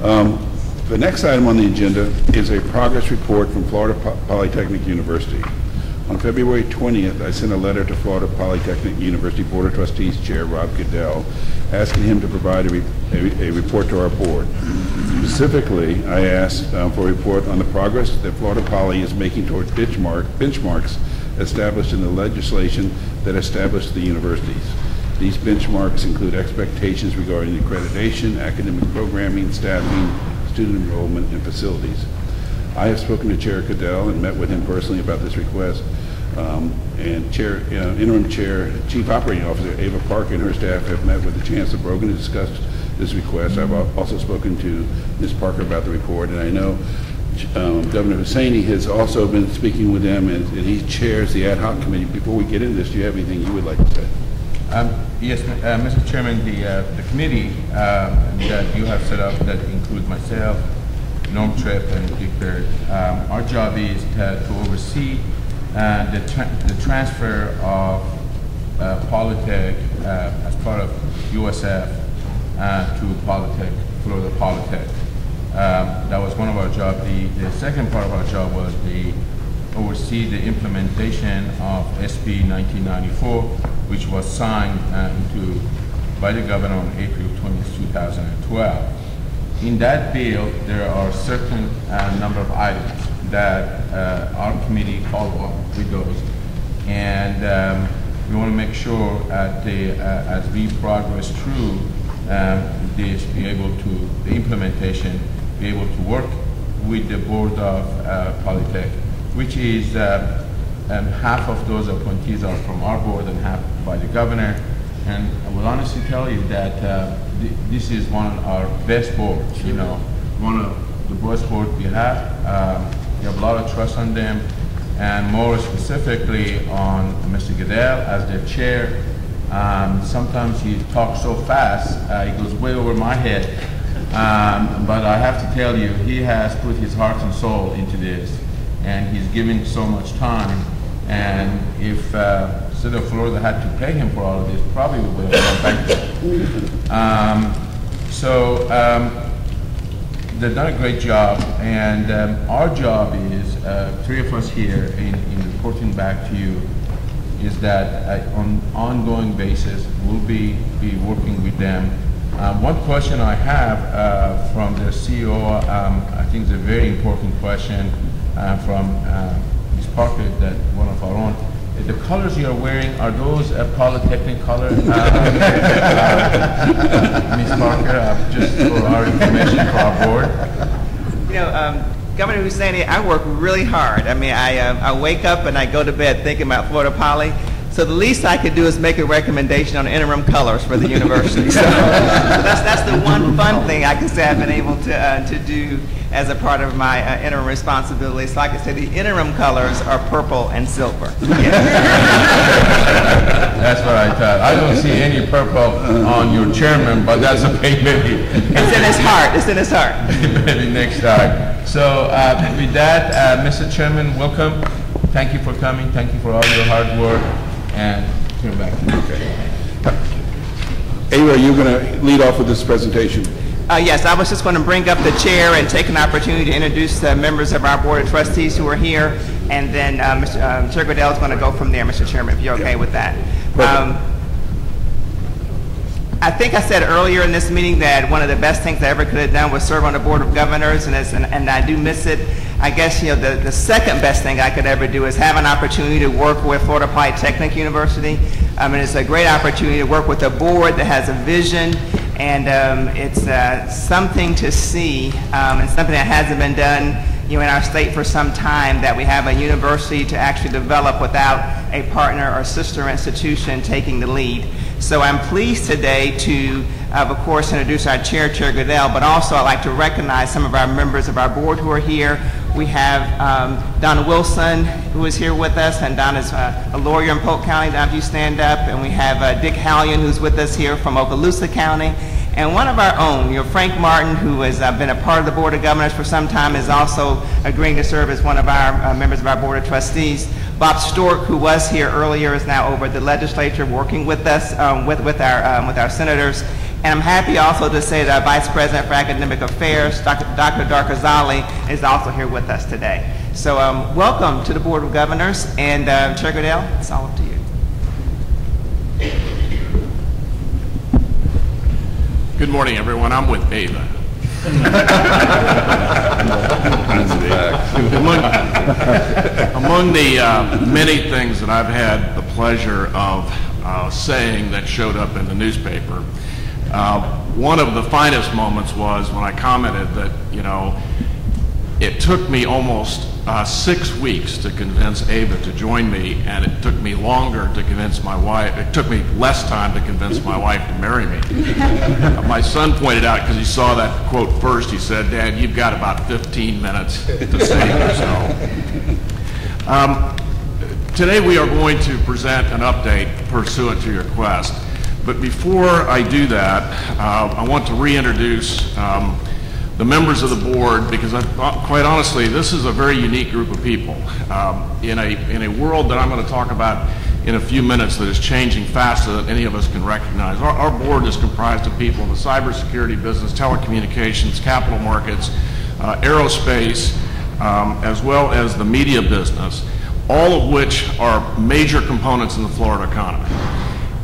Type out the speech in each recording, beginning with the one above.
The next item on the agenda is a progress report from Florida Polytechnic University. On February 20th, I sent a letter to Florida Polytechnic University Board of Trustees Chair Rob Goodell, asking him to provide a report to our board. Specifically, I asked for a report on the progress that Florida Poly is making toward benchmarks established in the legislation that established the universities. These benchmarks include expectations regarding accreditation, academic programming, staffing, student enrollment, and facilities. I have spoken to Chair Goodell and met with him personally about this request, and Interim Chair, Chief Operating Officer Ava Park and her staff have met with the Chancellor Brogan to discuss this request. I've also spoken to Ms. Parker about the report, and I know Governor Hussaini has also been speaking with them, and he chairs the ad hoc committee. Before we get into this, do you have anything you would like to say? Yes, Mr. Chairman, the committee that you have set up that includes myself, Norm Tripp, and Dick Baird, our job is to oversee the transfer of Polytech as part of USF to Polytech, Florida Polytech. That was one of our jobs. The second part of our job was to oversee the implementation of SB 1994, which was signed by the governor on April 20, 2012. In that bill, there are certain number of items that our committee follow up with those, and we want to make sure as we progress through this, be able to the implementation, be able to work with the board of Polytech, which is half of those appointees are from our board and half by the governor. And I will honestly tell you that this is one of our best boards, you know, one of the best boards we have. We have a lot of trust on them, and more specifically on Mr. Goodell as their chair. Sometimes he talks so fast, he goes way over my head. But I have to tell you, he has put his heart and soul into this, and he's given so much time. And if City of Florida had to pay him for all of this, probably we would have gone bankrupt. They've done a great job, and our job is, three of us here in reporting back to you, is that on an ongoing basis, we'll be working with them. One question I have from the CEO, I think it's a very important question from Ms. Parker, that one of our own. The colors you're wearing, are those Polytechnic colors? Ms. Parker, just for our information for our board. You know, Governor Hussaini, I work really hard. I mean, I wake up and I go to bed thinking about Florida Poly. So the least I could do is make a recommendation on interim colors for the university. So that's the one fun thing I can say I've been able to do as a part of my interim responsibilities. So like I said, the interim colors are purple and silver. That's what I thought. I don't see any purple on your chairman, but that's okay, maybe. It's in his heart. It's in his heart. Maybe next time. So with that, Mr. Chairman, welcome. Thank you for coming. Thank you for all your hard work. And turn back to you. Ava, you're going to lead off with this presentation. Yes, I was just going to bring up the chair and take an opportunity to introduce the members of our Board of Trustees who are here, and then Chair Goodell is going to go from there, Mr. Chairman, if you're okay with that. I think I said earlier in this meeting that one of the best things I ever could have done was serve on the Board of Governors, and I do miss it. I guess, you know, the second best thing I could ever do is have an opportunity to work with Florida Polytechnic University. And it's a great opportunity to work with a board that has a vision, and it's something to see, and something that hasn't been done, you know, in our state for some time, that we have a university to actually develop without a partner or sister institution taking the lead. So I'm pleased today to, of course, introduce our chair, Chair Goodell, but also I'd like to recognize some of our members of our board who are here. We have Donna Wilson, who is here with us, and Donna's a lawyer in Polk County. Donna, if you stand up. And we have Dick Hallion, who's with us here from Okaloosa County. And one of our own, you know, Frank Martin, who has been a part of the Board of Governors for some time, is also agreeing to serve as one of our members of our Board of Trustees. Bob Stork, who was here earlier, is now over at the legislature working with us, with our senators. And I'm happy also to say that our Vice President for Academic Affairs, Dr. Darkazali, is also here with us today. So welcome to the Board of Governors, and Chair Goodell, it's all up to you. Good morning, everyone. I'm with Ava. Among the many things that I've had the pleasure of saying that showed up in the newspaper, one of the finest moments was when I commented that, you know, it took me almost 6 weeks to convince Ava to join me, and it took me longer to convince my wife. It took me less time to convince my wife to marry me. My son pointed out, because he saw that quote first, he said, "Dad, you've got about 15 minutes to save yourself." Today we are going to present an update pursuant to your request. But before I do that, I want to reintroduce the members of the board, because quite honestly, this is a very unique group of people. In a world that I'm going to talk about in a few minutes that is changing faster than any of us can recognize. Our board is comprised of people in the cybersecurity business, telecommunications, capital markets, aerospace, as well as the media business, all of which are major components in the Florida economy.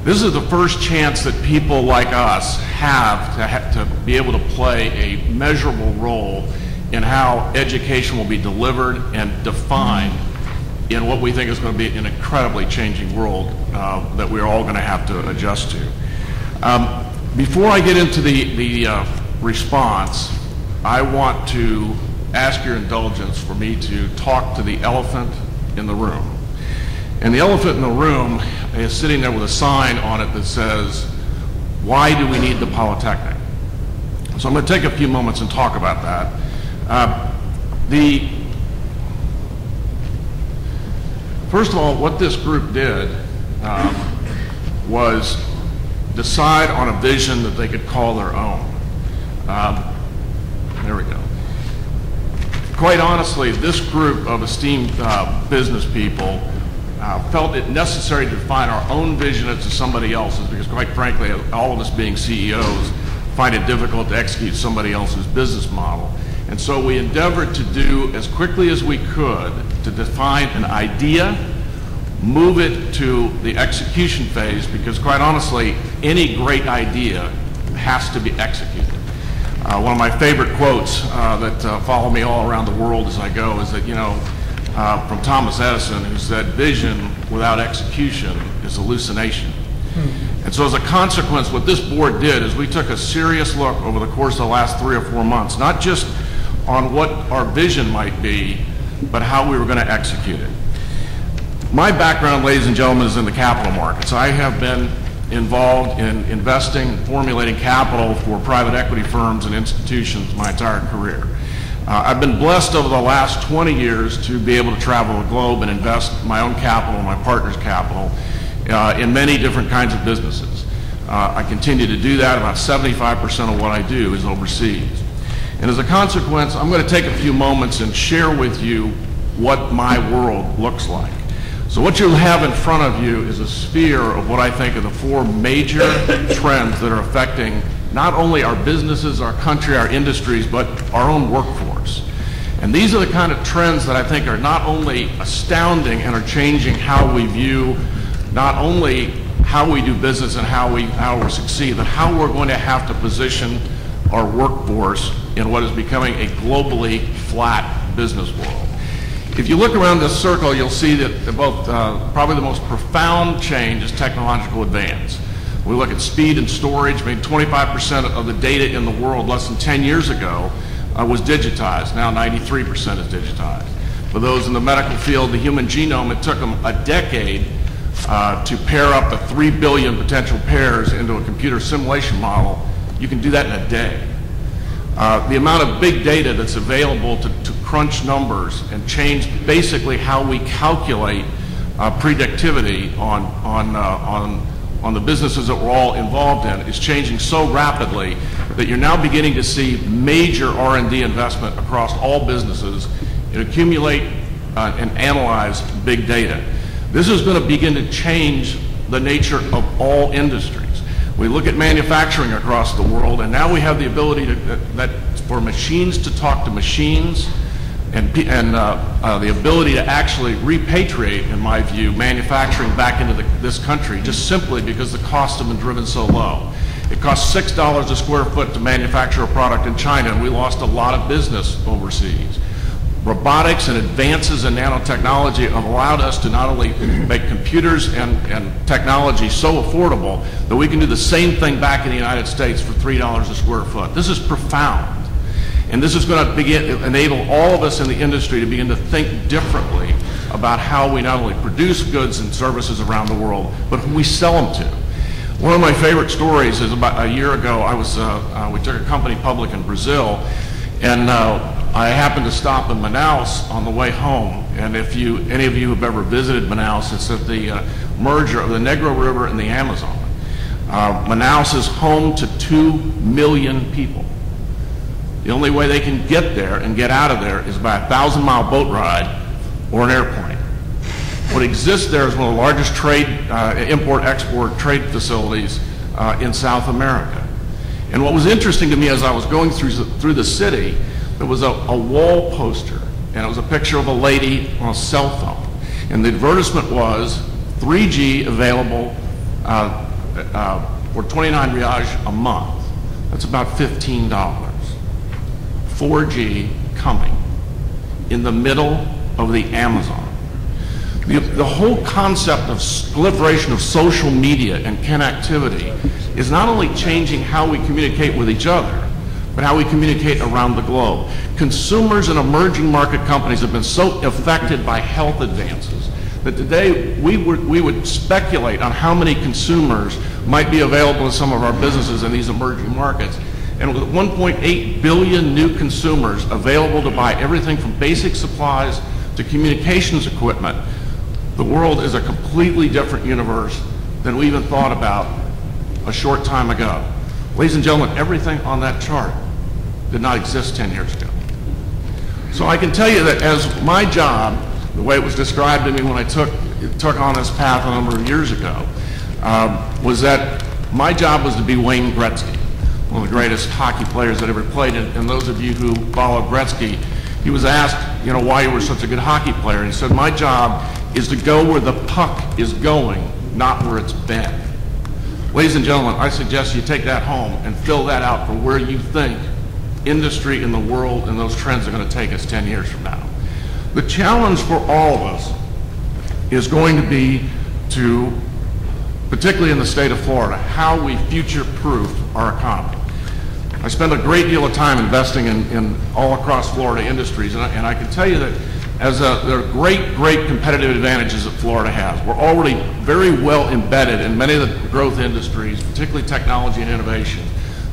This is the first chance that people like us have to be able to play a measurable role in how education will be delivered and defined in what we think is going to be an incredibly changing world that we're all going to have to adjust to. Before I get into the response, I want to ask your indulgence for me to talk to the elephant in the room. And the elephant in the room is sitting there with a sign on it that says, "Why do we need the Polytechnic?" So I'm going to take a few moments and talk about that. First of all, what this group did was decide on a vision that they could call their own. There we go. Quite honestly, this group of esteemed business people felt it necessary to define our own vision as to somebody else's, because quite frankly, all of us being CEOs find it difficult to execute somebody else's business model. And so we endeavored to do as quickly as we could to define an idea, move it to the execution phase, because quite honestly, any great idea has to be executed. One of my favorite quotes that follow me all around the world as I go is that, you know, from Thomas Edison, who said, "Vision without execution is hallucination." And so as a consequence, what this board did is we took a serious look over the course of the last 3 or 4 months, not just on what our vision might be, but how we were going to execute it. My background, ladies and gentlemen, is in the capital markets. I have been involved in investing, formulating capital for private equity firms and institutions my entire career. I've been blessed over the last 20 years to be able to travel the globe and invest my own capital, my partner's capital, in many different kinds of businesses. I continue to do that. About 75% of what I do is overseas. And as a consequence, I'm going to take a few moments and share with you what my world looks like. So what you'll have in front of you is a sphere of what I think are the 4 major trends that are affecting not only our businesses, our country, our industries, but our own workforce. And these are the kind of trends that I think are not only astounding and are changing how we view not only how we do business and how we succeed, but how we're going to have to position our workforce in what is becoming a globally flat business world. If you look around this circle, you'll see that probably the most profound change is technological advance. We look at speed and storage. I mean, 25% of the data in the world less than 10 years ago was digitized. Now 93% is digitized. For those in the medical field, the human genome, it took them a decade to pair up the 3 billion potential pairs into a computer simulation model. You can do that in a day. The amount of big data that's available to crunch numbers and change basically how we calculate predictivity on the businesses that we're all involved in is changing so rapidly that you're now beginning to see major R&D investment across all businesses and accumulate and analyze big data. This is going to begin to change the nature of all industries. We look at manufacturing across the world, and now we have the ability for machines to talk to machines, and the ability to actually repatriate, in my view, manufacturing back into this country, just simply because the costs have been driven so low. It costs $6 a square foot to manufacture a product in China, and we lost a lot of business overseas. Robotics and advances in nanotechnology have allowed us to not only make computers and technology so affordable that we can do the same thing back in the United States for $3 a square foot. This is profound. And this is going to enable all of us in the industry to begin to think differently about how we not only produce goods and services around the world, but who we sell them to. One of my favorite stories is about a year ago, we took a company public in Brazil, and I happened to stop in Manaus on the way home. And if any of you have ever visited Manaus, it's at the merger of the Negro River and the Amazon. Manaus is home to 2 million people. The only way they can get there and get out of there is by a 1,000-mile boat ride or an airplane. What exists there is one of the largest import-export trade facilities in South America. And what was interesting to me as I was going through the city, there was a wall poster, and it was a picture of a lady on a cell phone. And the advertisement was 3G available for 29 reais a month. That's about $15. 4G coming in the middle of the Amazon. The whole concept of proliferation of social media and connectivity is not only changing how we communicate with each other, but how we communicate around the globe. Consumers and emerging market companies have been so affected by health advances that today we would speculate on how many consumers might be available in some of our businesses in these emerging markets. And with 1.8 billion new consumers available to buy everything from basic supplies to communications equipment, the world is a completely different universe than we even thought about a short time ago. Ladies and gentlemen, everything on that chart did not exist 10 years ago. So I can tell you that as my job, the way it was described to me when I took on this path a number of years ago, was that my job was to be Wayne Gretzky, one of the greatest hockey players that ever played. And those of you who follow Gretzky, he was asked, why you were such a good hockey player. And he said, my job is to go where the puck is going, not where it's been. Ladies and gentlemen, I suggest you take that home and fill that out for where you think industry in the world and those trends are going to take us 10 years from now. The challenge for all of us is going to be to, particularly in the state of Florida, how we future-proof our economy. I spend a great deal of time investing in all across Florida industries, and I can tell you that there are great competitive advantages that Florida has. We're already very well embedded in many of the growth industries, particularly technology and innovation,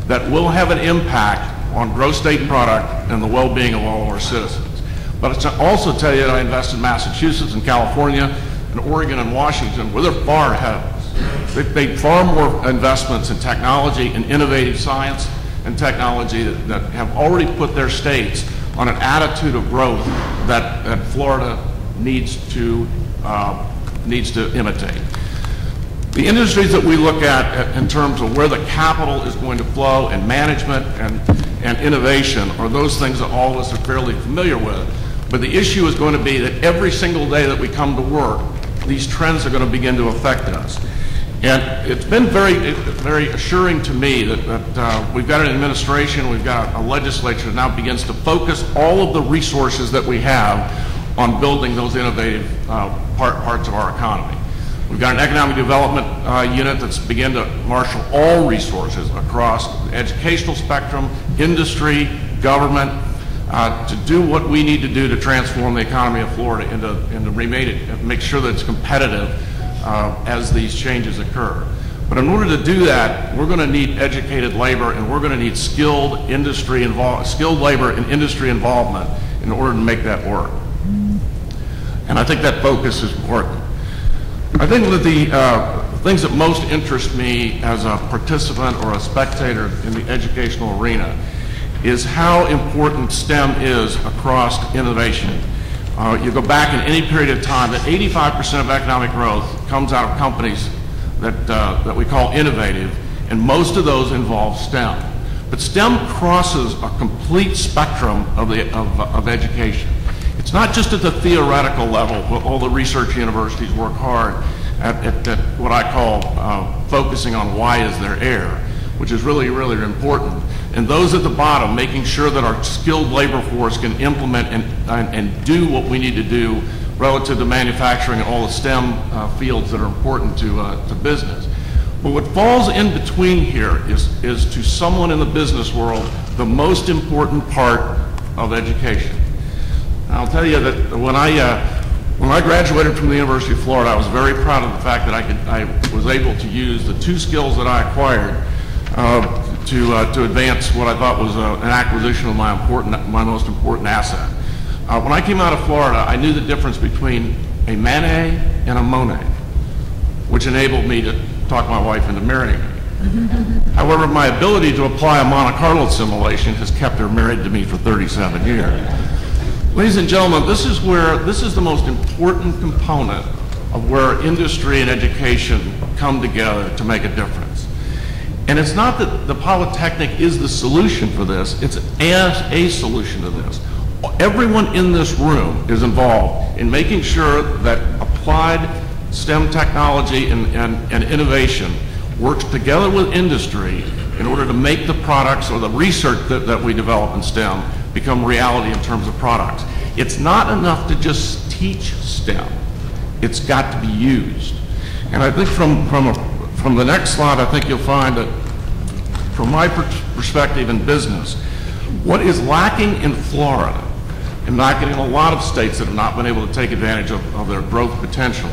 that will have an impact on gross state product and the well-being of all of our citizens. But I also tell you that I invest in Massachusetts and California and Oregon and Washington, where they're far ahead of us. They've made far more investments in technology and innovative science and technology that have already put their states on an attitude of growth that Florida needs to imitate. The industries that we look at in terms of where the capital is going to flow and management and innovation are those things that all of us are fairly familiar with. But the issue is going to be that every single day that we come to work, these trends are going to begin to affect us. And it's been very assuring to me that we've got an administration, we've got a legislature that now begins to focus all of the resources that we have on building those innovative parts of our economy. We've got an economic development unit that's begun to marshal all resources across the educational spectrum, industry, government, to do what we need to do to transform the economy of Florida and to make sure that it's competitive as these changes occur. But in order to do that, we're going to need educated labor, and we're going to need skilled labor and industry involvement in order to make that work. And I think that focus is important. I think that the things that most interest me as a participant or a spectator in the educational arena is how important STEM is across innovation. You go back in any period of time, that 85% of economic growth comes out of companies that we call innovative, and most of those involve STEM. But STEM crosses a complete spectrum of education. It's not just at the theoretical level, but all the research universities work hard at what I call focusing on why is there air, which is really, really important. And those at the bottom, making sure that our skilled labor force can implement and do what we need to do relative to manufacturing and all the STEM fields that are important to business. But what falls in between here is to someone in the business world the most important part of education. I'll tell you that when I graduated from the University of Florida, I was very proud of the fact that I was able to use the 2 skills that I acquired to advance what I thought was an acquisition of my most important asset. When I came out of Florida, I knew the difference between a Manet and a Monet, which enabled me to talk my wife into marrying me. However, my ability to apply a Monte Carlo simulation has kept her married to me for 37 years. Ladies and gentlemen, this is the most important component of where industry and education come together to make a difference. And it's not that the Polytechnic is the solution for this, it's as a solution to this. Everyone in this room is involved in making sure that applied STEM technology and innovation works together with industry in order to make the products or the research that we develop in STEM become reality in terms of products. It's not enough to just teach STEM. It's got to be used. And I think from the next slide, I think you'll find that from my perspective in business, what is lacking in Florida and lacking in a lot of states that have not been able to take advantage of their growth potential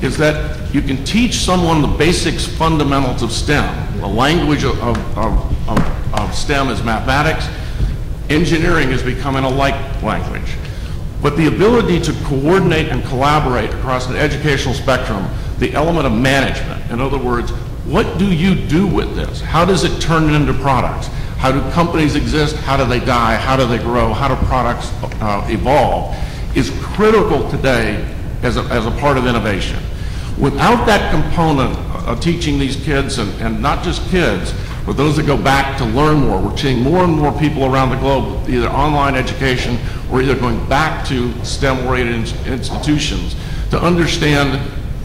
is that you can teach someone the basics, fundamentals of STEM. The language of STEM is mathematics. Engineering is becoming a like language. But the ability to coordinate and collaborate across an educational spectrum, the element of management, in other words, what do you do with this? How does it turn into products? How do companies exist? How do they die? How do they grow? How do products evolve? Is critical today as a part of innovation. Without that component of teaching these kids, and not just kids, but those that go back to learn more, we're seeing more and more people around the globe, either online education or either going back to STEM-oriented institutions to understand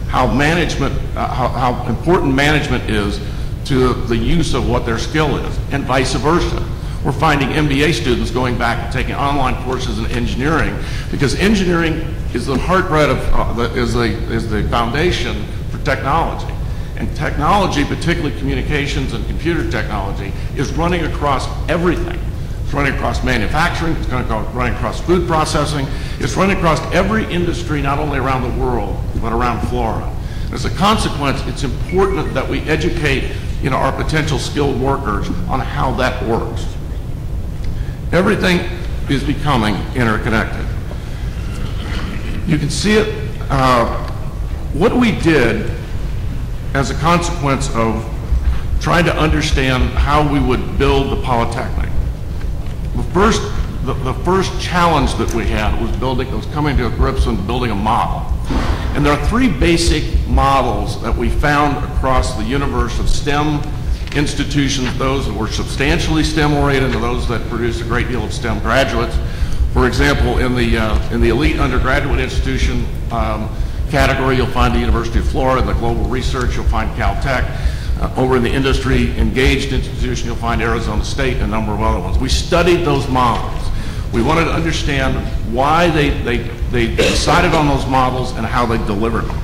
how how important management is to the use of what their skill is, and vice versa. We're finding MBA students going back and taking online courses in engineering because engineering is the heartbeat of, is the foundation for technology. And technology, particularly communications and computer technology, is running across everything. It's running across manufacturing, it's running across food processing, it's running across every industry, not only around the world, but around Florida. As a consequence, it's important that we educate our potential skilled workers on how that works. Everything is becoming interconnected. You can see it, what we did as a consequence of trying to understand how we would build the Polytechnic. The first challenge that we had was coming to grips with building a model. And there are 3 basic models that we found across the universe of STEM institutions, those that were substantially STEM-oriented and those that produced a great deal of STEM graduates. For example, in the elite undergraduate institution category, you'll find the University of Florida. In the global research, you'll find Caltech. Over in the industry engaged institution, you'll find Arizona State and a number of other ones. We studied those models. We wanted to understand why they decided on those models and how they delivered them.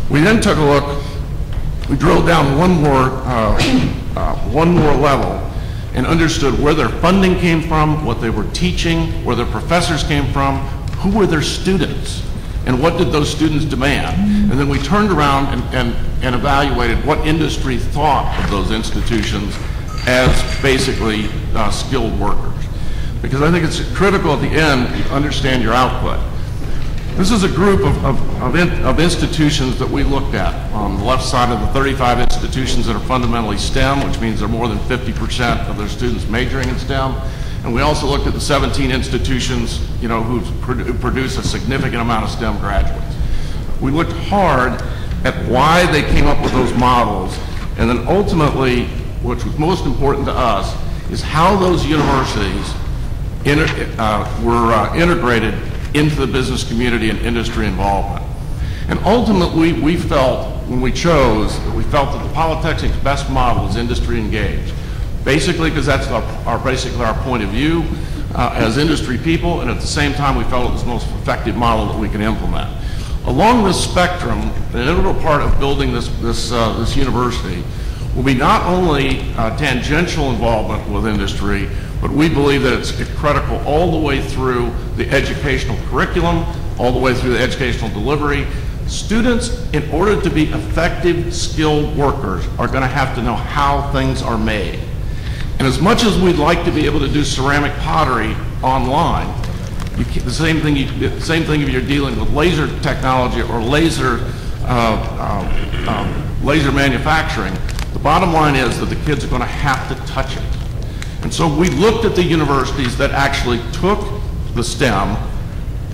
We then took a look, we drilled down one more level and understood where their funding came from, what they were teaching, where their professors came from, who were their students, and what did those students demand. And then we turned around and evaluated what industry thought of those institutions as basically skilled workers. Because I think it's critical at the end to understand your output. This is a group of institutions that we looked at. On the left side of the 35 institutions that are fundamentally STEM, which means they're more than 50% of their students majoring in STEM. And we also looked at the 17 institutions, who produce a significant amount of STEM graduates. We looked hard at why they came up with those models And then ultimately, which was most important to us, is how those universities were integrated into the business community and industry involvement. And ultimately, we felt, when we chose, we felt that the Polytechnic's best model is industry engaged. Basically, because that's basically our point of view as industry people, and at the same time, we felt it was the most effective model that we can implement. Along this spectrum, an integral part of building this university will be not only tangential involvement with industry, but we believe that it's critical all the way through the educational curriculum, all the way through the educational delivery. Students, in order to be effective, skilled workers, are going to have to know how things are made. And as much as we'd like to be able to do ceramic pottery online, the same thing if you're dealing with laser technology or laser manufacturing, the bottom line is that the kids are going to have to touch it. And so we looked at the universities that actually took the STEM,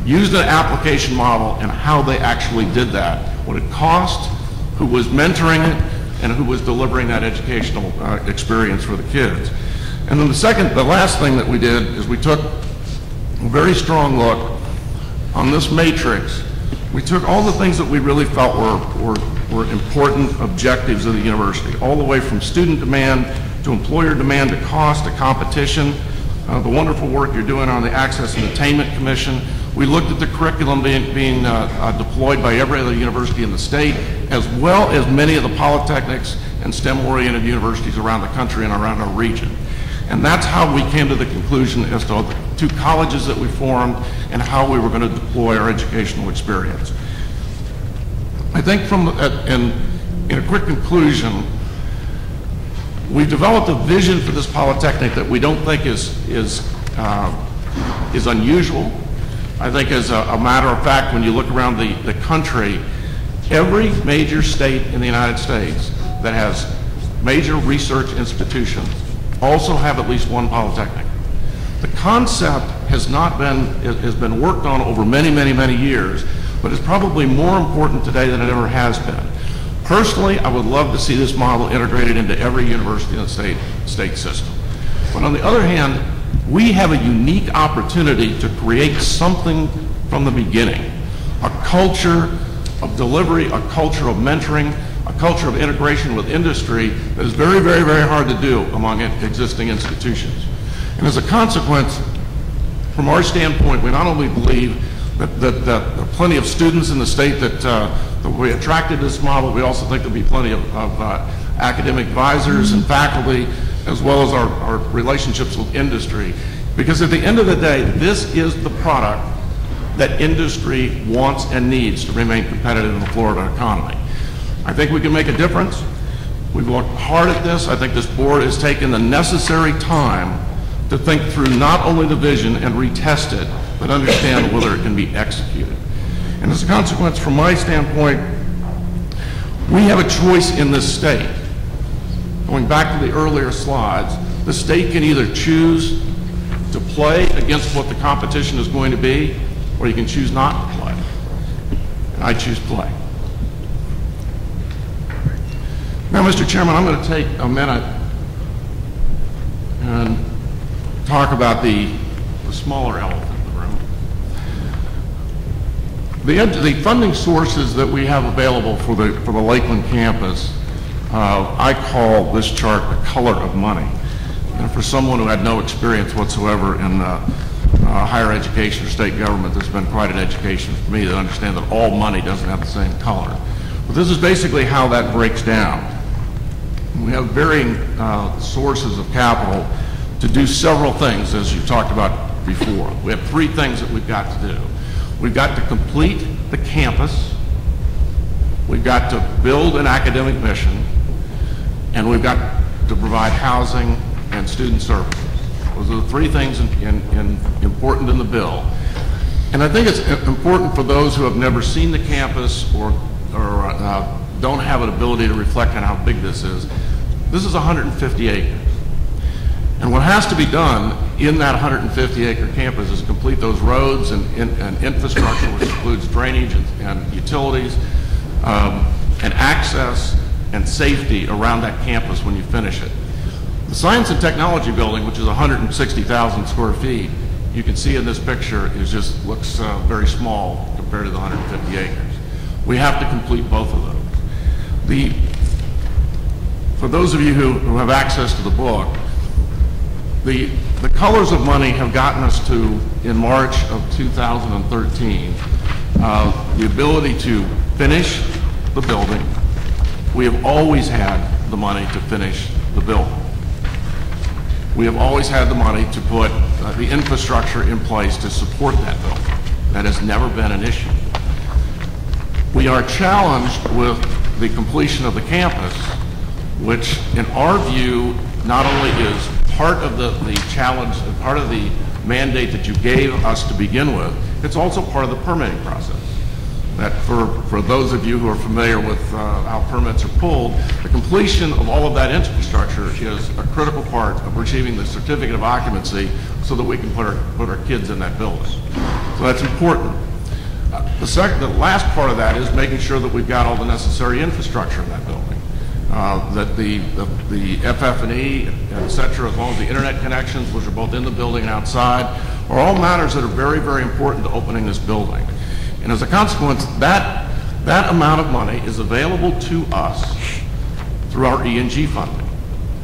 used an application model, and how they actually did that, what it cost, who was mentoring it, and who was delivering that educational experience for the kids. And then the last thing that we did is we took a very strong look on this matrix. We took all the things that we really felt were important objectives of the university, all the way from student demand to employer demand to cost to competition, the wonderful work you're doing on the Access and Attainment Commission. We looked at the curriculum being deployed by every other university in the state, as well as many of the polytechnics and STEM-oriented universities around the country and around our region. And that's how we came to the conclusion as to the two colleges that we formed and how we were going to deploy our educational experience. I think in a quick conclusion, we developed a vision for this polytechnic that we don't think is unusual. I think as a matter of fact, when you look around the country, every major state in the United States that has major research institutions also have at least one polytechnic. The concept has been worked on over many, many, many years, but is probably more important today than it ever has been. Personally, I would love to see this model integrated into every university in the state system. But on the other hand, we have a unique opportunity to create something from the beginning, a culture of delivery, a culture of mentoring, a culture of integration with industry that is very, very, very hard to do among existing institutions. And as a consequence, from our standpoint, we not only believe that there are plenty of students in the state that will be attracted to this model, we also think there'll be plenty of academic advisors and faculty, as well as our relationships with industry. Because at the end of the day, this is the product that industry wants and needs to remain competitive in the Florida economy. I think we can make a difference. We've worked hard at this. I think this board has taken the necessary time to think through not only the vision and retest it, but understand whether it can be executed. And as a consequence, from my standpoint, we have a choice in this state. Going back to the earlier slides, the state can either choose to play against what the competition is going to be, or you can choose not to play. And I choose play. Now, Mr. Chairman, I'm going to take a minute and talk about the smaller elephant in the room. The funding sources that we have available for the Lakeland campus, I call this chart the color of money. And for someone who had no experience whatsoever in higher education or state government, this has been quite an education for me to understand that all money doesn't have the same color. But this is basically how that breaks down. We have varying sources of capital to do several things, as you talked about before. We have three things that we've got to do. We've got to complete the campus, we've got to build an academic mission, and we've got to provide housing and student services. Those are the three things important in the bill. And I think it's important for those who have never seen the campus or don't have an ability to reflect on how big this is. This is 150 acres. And what has to be done in that 150-acre campus is complete those roads and infrastructure, which includes drainage and utilities, and access and safety around that campus when you finish it. The Science and Technology Building, which is 160,000 square feet, you can see in this picture, it just looks very small compared to the 150 acres. We have to complete both of those. For those of you who have access to the book, the colors of money have gotten us to, in March of 2013, the ability to finish the building. We have always had the money to finish the building. We have always had the money to put the infrastructure in place to support that building. That has never been an issue. We are challenged with the completion of the campus, which in our view not only is part of the challenge and part of the mandate that you gave us to begin with, it's also part of the permitting process. That for those of you who are familiar with how permits are pulled, the completion of all of that infrastructure is a critical part of achieving the certificate of occupancy so that we can put our kids in that building. So that's important. The last part of that is making sure that we've got all the necessary infrastructure in that building. That the FF&E, et cetera, as well as the internet connections, which are both in the building and outside, are all matters that are very, very important to opening this building. And as a consequence, that amount of money is available to us through our E&G funding.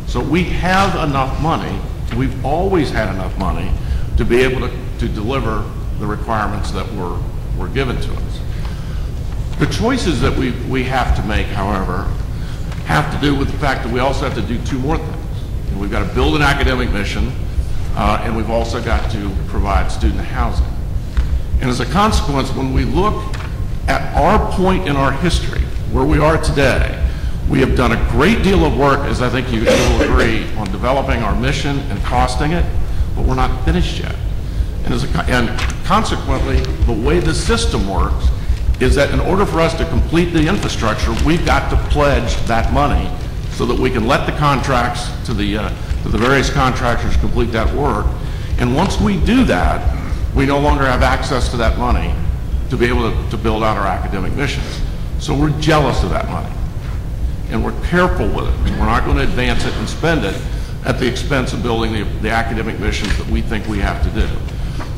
So we have enough money, we've always had enough money to be able to deliver the requirements that were given to us. The choices that we have to make, however, have to do with the fact that we also have to do two more things. And we've got to build an academic mission, and we've also got to provide student housing. And as a consequence, when we look at our point in our history, where we are today, we have done a great deal of work, as I think you will agree, on developing our mission and costing it, but we're not finished yet. And consequently, the way the system works is that in order for us to complete the infrastructure, we've got to pledge that money so that we can let the contracts to the various contractors complete that work. And once we do that, we no longer have access to that money to be able to build out our academic missions. So we're jealous of that money. And we're careful with it. We're not going to advance it and spend it at the expense of building the academic missions that we think we have to do.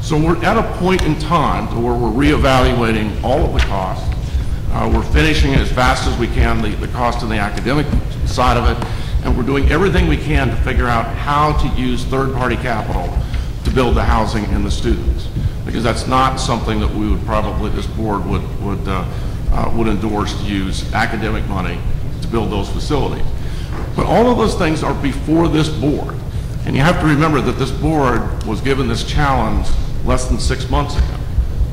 So we're at a point in time to where we're reevaluating all of the costs. We're finishing as fast as we can the cost of the academic side of it, and we're doing everything we can to figure out how to use third-party capital to build the housing and the students, because that's not something that we would probably, this board would endorse, to use academic money to build those facilities. But all of those things are before this board, and you have to remember that this board was given this challenge less than 6 months ago.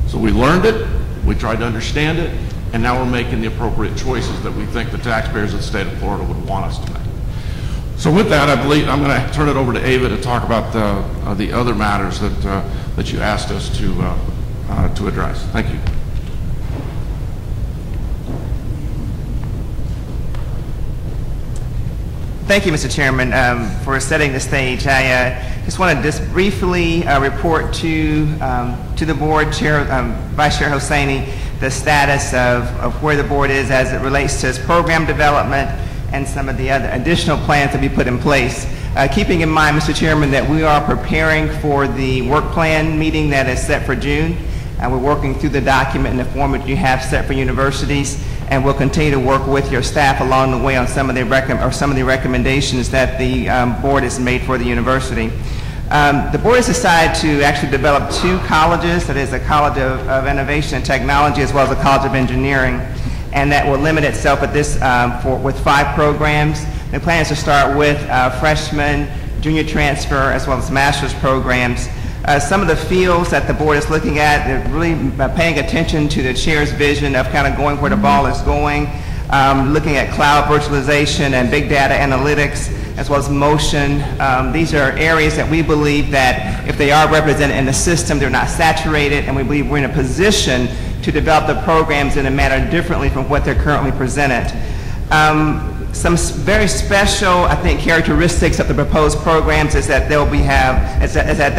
So we learned it, we tried to understand it, and now we're making the appropriate choices that we think the taxpayers of the state of Florida would want us to make. So with that, I believe I'm going to turn it over to Ava to talk about the other matters that you asked us to address. Thank you. Thank you, Mr. Chairman, for setting the stage. I just want to just briefly report to the board, Vice Chair Hosseini, the status of where the board is as it relates to its program development and some of the other additional plans to be put in place. Keeping in mind, Mr. Chairman, that we are preparing for the work plan meeting that is set for June. We're working through the document in the form that you have set for universities, and we'll continue to work with your staff along the way on some of the recommendations that the board has made for the university. The board has decided to actually develop two colleges, that is a College of Innovation and Technology as well as a College of Engineering, and that will limit itself at this with 5 programs. The plan is to start with freshman, junior transfer, as well as master's programs. Some of the fields that the board is looking at, they're really paying attention to the chair's vision of kind of going where the ball is going, looking at cloud virtualization and big data analytics, as well as motion. These are areas that we believe that if they are represented in the system, they're not saturated, and we believe we're in a position to develop the programs in a manner differently from what they're currently presented. Some very special, I think, characteristics of the proposed programs is that they'll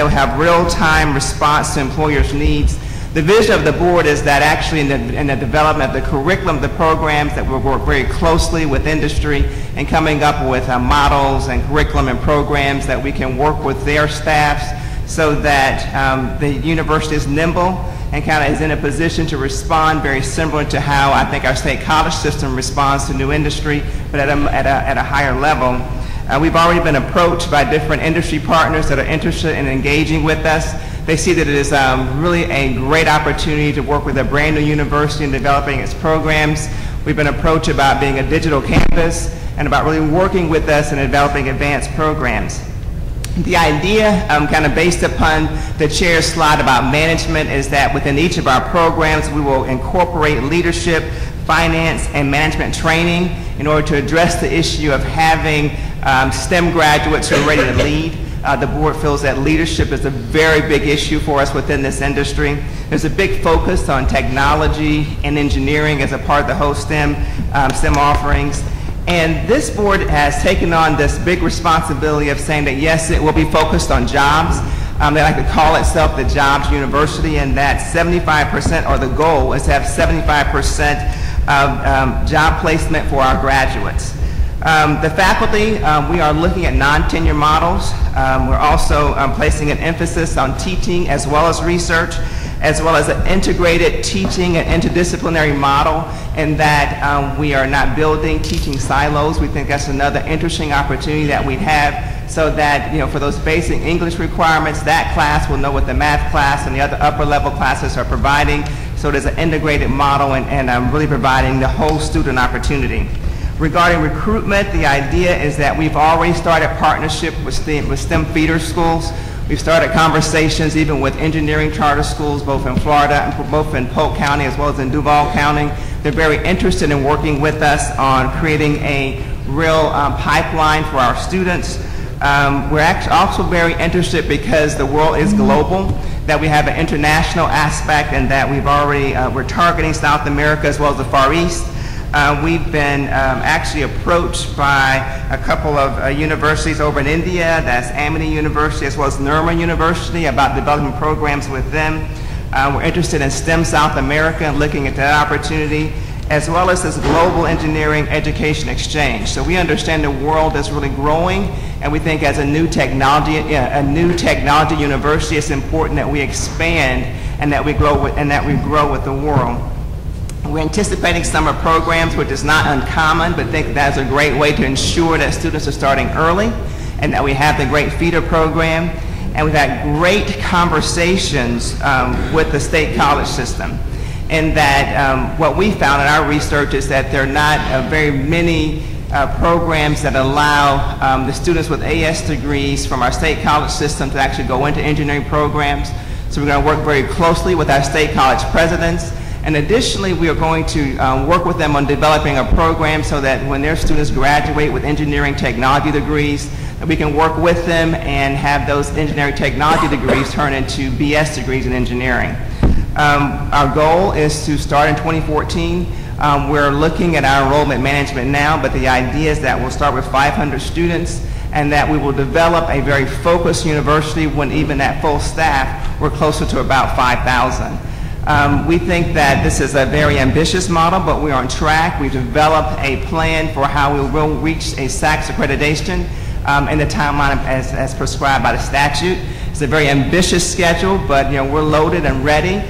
have real-time response to employers' needs. The vision of the board is that actually in the development of the curriculum, the programs, that we'll work very closely with industry and coming up with models and curriculum and programs that we can work with their staffs so that the university is nimble and kind of is in a position to respond very similar to how I think our state college system responds to new industry, but at a higher level. We've already been approached by different industry partners that are interested in engaging with us. They see that it is really a great opportunity to work with a brand new university in developing its programs. We've been approached about being a digital campus and about really working with us in developing advanced programs. The idea, kind of based upon the chair's slide about management, is that within each of our programs we will incorporate leadership, finance, and management training in order to address the issue of having STEM graduates who are ready to lead. The board feels that leadership is a very big issue for us within this industry. There's a big focus on technology and engineering as a part of the whole STEM offerings. And this board has taken on this big responsibility of saying that yes, it will be focused on jobs. They like to call itself the Jobs University, and that 75%, or the goal is to have 75% of job placement for our graduates. The faculty, we are looking at non-tenure models. We're also placing an emphasis on teaching as well as research, as well as an integrated teaching and interdisciplinary model, in that we are not building teaching silos. We think that's another interesting opportunity that we have, so that, for those basic English requirements, that class will know what the math class and the other upper level classes are providing. So there's an integrated model and really providing the whole student opportunity. Regarding recruitment, the idea is that we've already started partnership with STEM feeder schools. We've started conversations even with engineering charter schools, both in Florida, both in Polk County as well as in Duval County. They're very interested in working with us on creating a real pipeline for our students. We're actually also very interested, because the world is global, that we have an international aspect, and that we're targeting South America as well as the Far East. We've been actually approached by a couple of universities over in India, that's Amity University as well as Nirma University, about developing programs with them. We're interested in STEM South America and looking at that opportunity, as well as this global engineering education exchange. So we understand the world is really growing, and we think as a new technology university, it's important that we expand and that we grow with the world. We're anticipating summer programs, which is not uncommon, but think that's a great way to ensure that students are starting early, and that we have the great feeder program. And we've had great conversations with the state college system, and that what we found in our research is that there are not very many programs that allow the students with AS degrees from our state college system to actually go into engineering programs. So we're going to work very closely with our state college presidents. And additionally, we are going to work with them on developing a program so that when their students graduate with engineering technology degrees, that we can work with them and have those engineering technology degrees turn into BS degrees in engineering. Our goal is to start in 2014. We're looking at our enrollment management now, but the idea is that we'll start with 500 students, and that we will develop a very focused university. When even at full staff, we're closer to about 5,000. We think that this is a very ambitious model, but we're on track. We've developed a plan for how we will reach a SACS accreditation in the timeline as prescribed by the statute. It's a very ambitious schedule, but we're loaded and ready.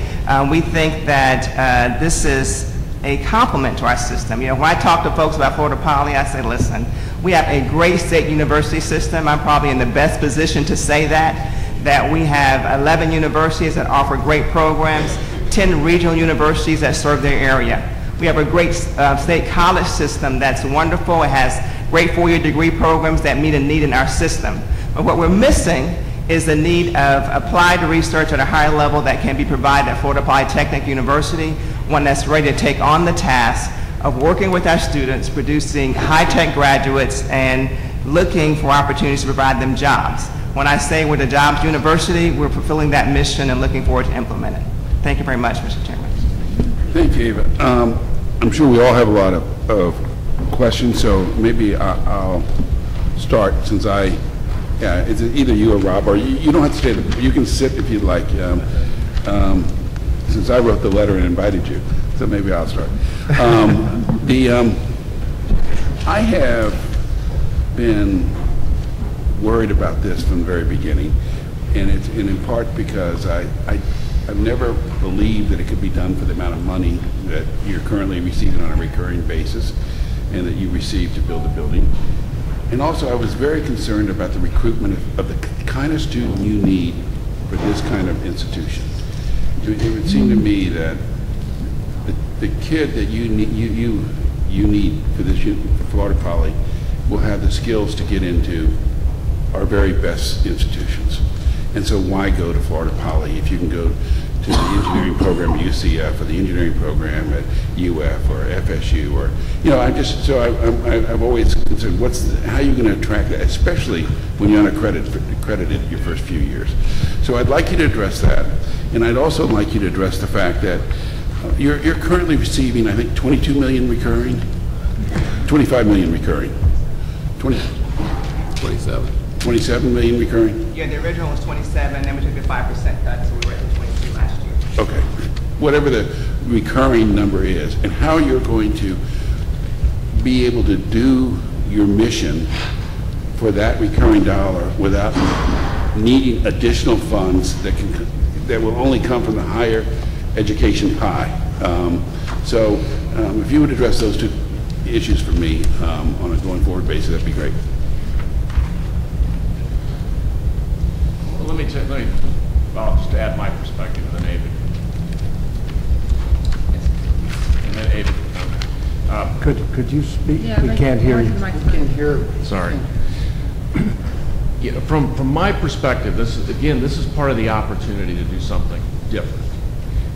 We think that this is a complement to our system. When I talk to folks about Florida Poly, I say, listen, we have a great state university system. I'm probably in the best position to say that we have 11 universities that offer great programs, 10 regional universities that serve their area. We have a great state college system that's wonderful. It has great four-year degree programs that meet a need in our system. But what we're missing is the need of applied research at a higher level that can be provided at Florida Polytechnic University, one that's ready to take on the task of working with our students, producing high-tech graduates, and looking for opportunities to provide them jobs. When I say we're the Jobs University, we're fulfilling that mission and looking forward to implement it. Thank you very much, Mr. Chairman. Thank you, Ava. I'm sure we all have a lot of questions, so maybe I'll start, since it's either you or Rob, or you don't have to stay, you can sit if you'd like. since I wrote the letter and invited you, so maybe I'll start. I have been worried about this from the very beginning, and it's in part because I've never believed that it could be done for the amount of money that you're currently receiving on a recurring basis and that you receive to build a building. And also, I was very concerned about the recruitment of the kind of student you need for this kind of institution. It would seem to me that the kid that you need for this for Florida Poly will have the skills to get into our very best institutions. And so why go to Florida Poly if you can go to the engineering program at UCF or the engineering program at UF or FSU, or, you know, I've always considered how are you going to attract that, especially when you're unaccredited your first few years. So I'd like you to address that, and I'd also like you to address the fact that you're currently receiving, I think, 22 million recurring, 25 million recurring, 27 million recurring. Yeah, the original was 27, then we took a 5% cut, so we were at 22 last year. Okay, whatever the recurring number is, and how you're going to be able to do your mission for that recurring dollar without needing additional funds that will only come from the higher education pie. If you would address those two issues for me on a going forward basis, that'd be great. Well, I'll just add my perspective and then Avid. And then Avid. Could you speak? Yeah, We can't hear you. Can't hear. Sorry. Yeah, from my perspective, this is part of the opportunity to do something different.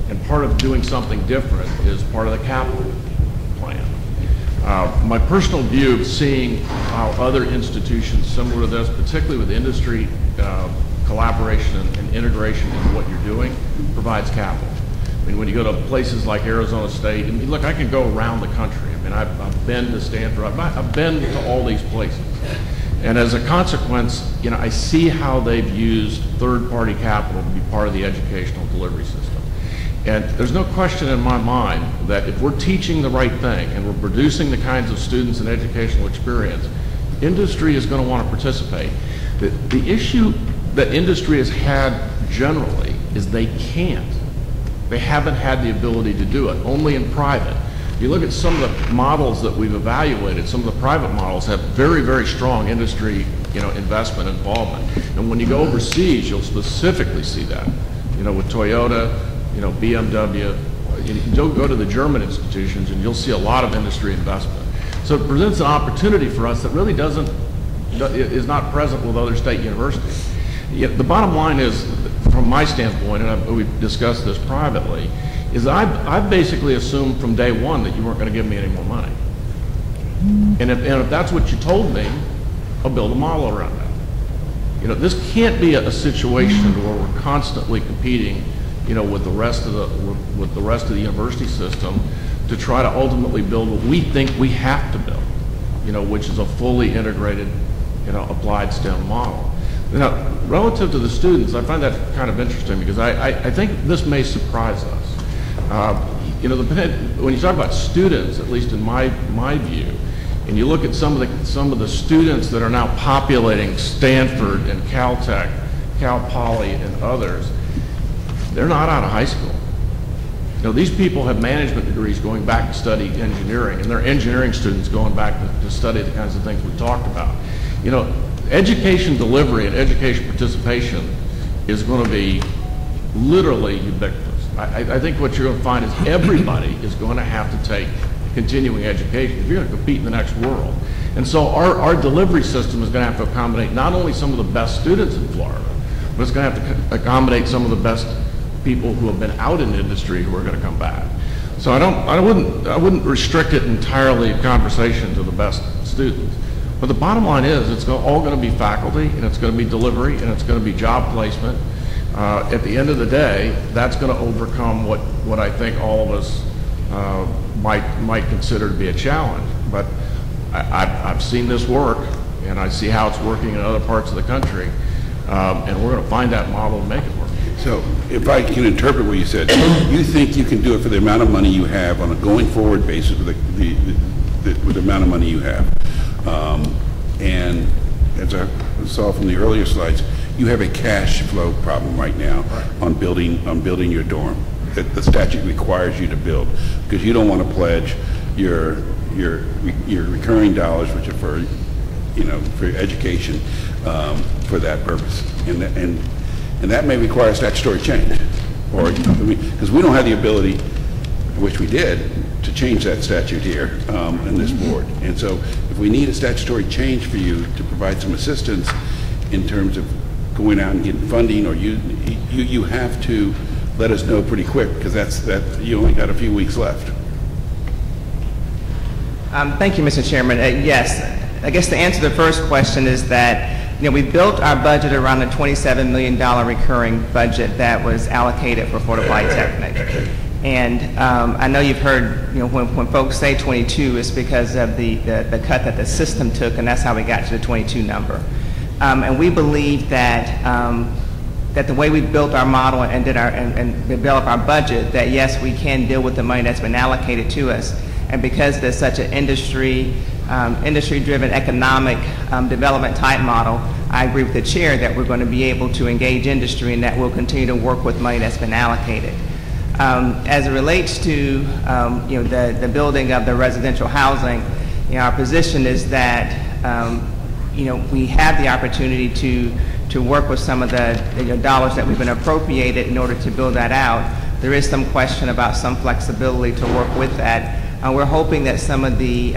And part of doing something different is part of the capital plan. My personal view of seeing how other institutions similar to this, particularly with industry collaboration and integration into what you're doing, provides capital. I mean, when you go to places like Arizona State, I mean, look, I can go around the country. I mean, I've been to Stanford, I've been to all these places. And as a consequence, you know, I see how they've used third-party capital to be part of the educational delivery system. And there's no question in my mind that if we're teaching the right thing and we're producing the kinds of students and educational experience, industry is going to want to participate. The issue that industry has had generally is they can't. They haven't had the ability to do it, only in private. You look at some of the models that we've evaluated, some of the private models have very, very strong industry, you know, investment involvement. And when you go overseas, you'll specifically see that. You know, with Toyota, you know, BMW, you go to the German institutions and you'll see a lot of industry investment. So it presents an opportunity for us that really is not present with other state universities. Yet the bottom line is, from my standpoint, and we've discussed this privately, is I've basically assumed from day one that you weren't going to give me any more money. And if that's what you told me, I'll build a model around that. You know, this can't be a situation where we're constantly competing, you know, with the rest of the university system to try to ultimately build what we think we have to build, you know, which is a fully integrated, you know, applied STEM model. Now, relative to the students, I find that kind of interesting because I think this may surprise us. You know, when you talk about students, at least in my view, and you look at some of the students that are now populating Stanford and Caltech, Cal Poly, and others, they're not out of high school. You know, these people have management degrees going back to study engineering, and they're engineering students going back to study the kinds of things we talked about. You know, education delivery and education participation is going to be literally ubiquitous. I think what you're going to find is everybody is going to have to take continuing education if you're going to compete in the next world. And so our delivery system is going to have to accommodate not only some of the best students in Florida, but it's going to have to accommodate some of the best people who have been out in the industry who are going to come back. So I wouldn't restrict it entirely in conversation to the best students. But the bottom line is it's all going to be faculty, and it's going to be delivery, and it's going to be job placement. At the end of the day, that's going to overcome what I think all of us might consider to be a challenge. But I've seen this work, and I see how it's working in other parts of the country, and we're going to find that model and make it work. So if I can interpret what you said, you think you can do it for the amount of money you have on a going forward basis with the amount of money you have. And as I saw from the earlier slides, you have a cash flow problem right now on building your dorm that the statute requires you to build, because you don't want to pledge your recurring dollars, which are for education, for that purpose, and that may require a statutory change, or because we don't have the ability, which we did, to change that statute here in this board. And so if we need a statutory change for you to provide some assistance in terms of going out and getting funding, or you have to let us know pretty quick, because you only got a few weeks left. Thank you, Mr. Chairman. Yes, I guess the answer to the first question is that we built our budget around a $27 million recurring budget that was allocated for Florida Polytechnic. And I know you've heard, when folks say 22, it's because of the cut that the system took, and that's how we got to the 22 number. And we believe that that the way we built our model and developed our budget, that yes, we can deal with the money that's been allocated to us. And because there's such an industry-driven economic development type model, I agree with the chair that we're going to be able to engage industry, and that we'll continue to work with money that's been allocated. As it relates to the building of the residential housing, our position is that we have the opportunity to work with some of the dollars that we've been appropriated in order to build that out. There is some question about some flexibility to work with that. We're hoping that some of the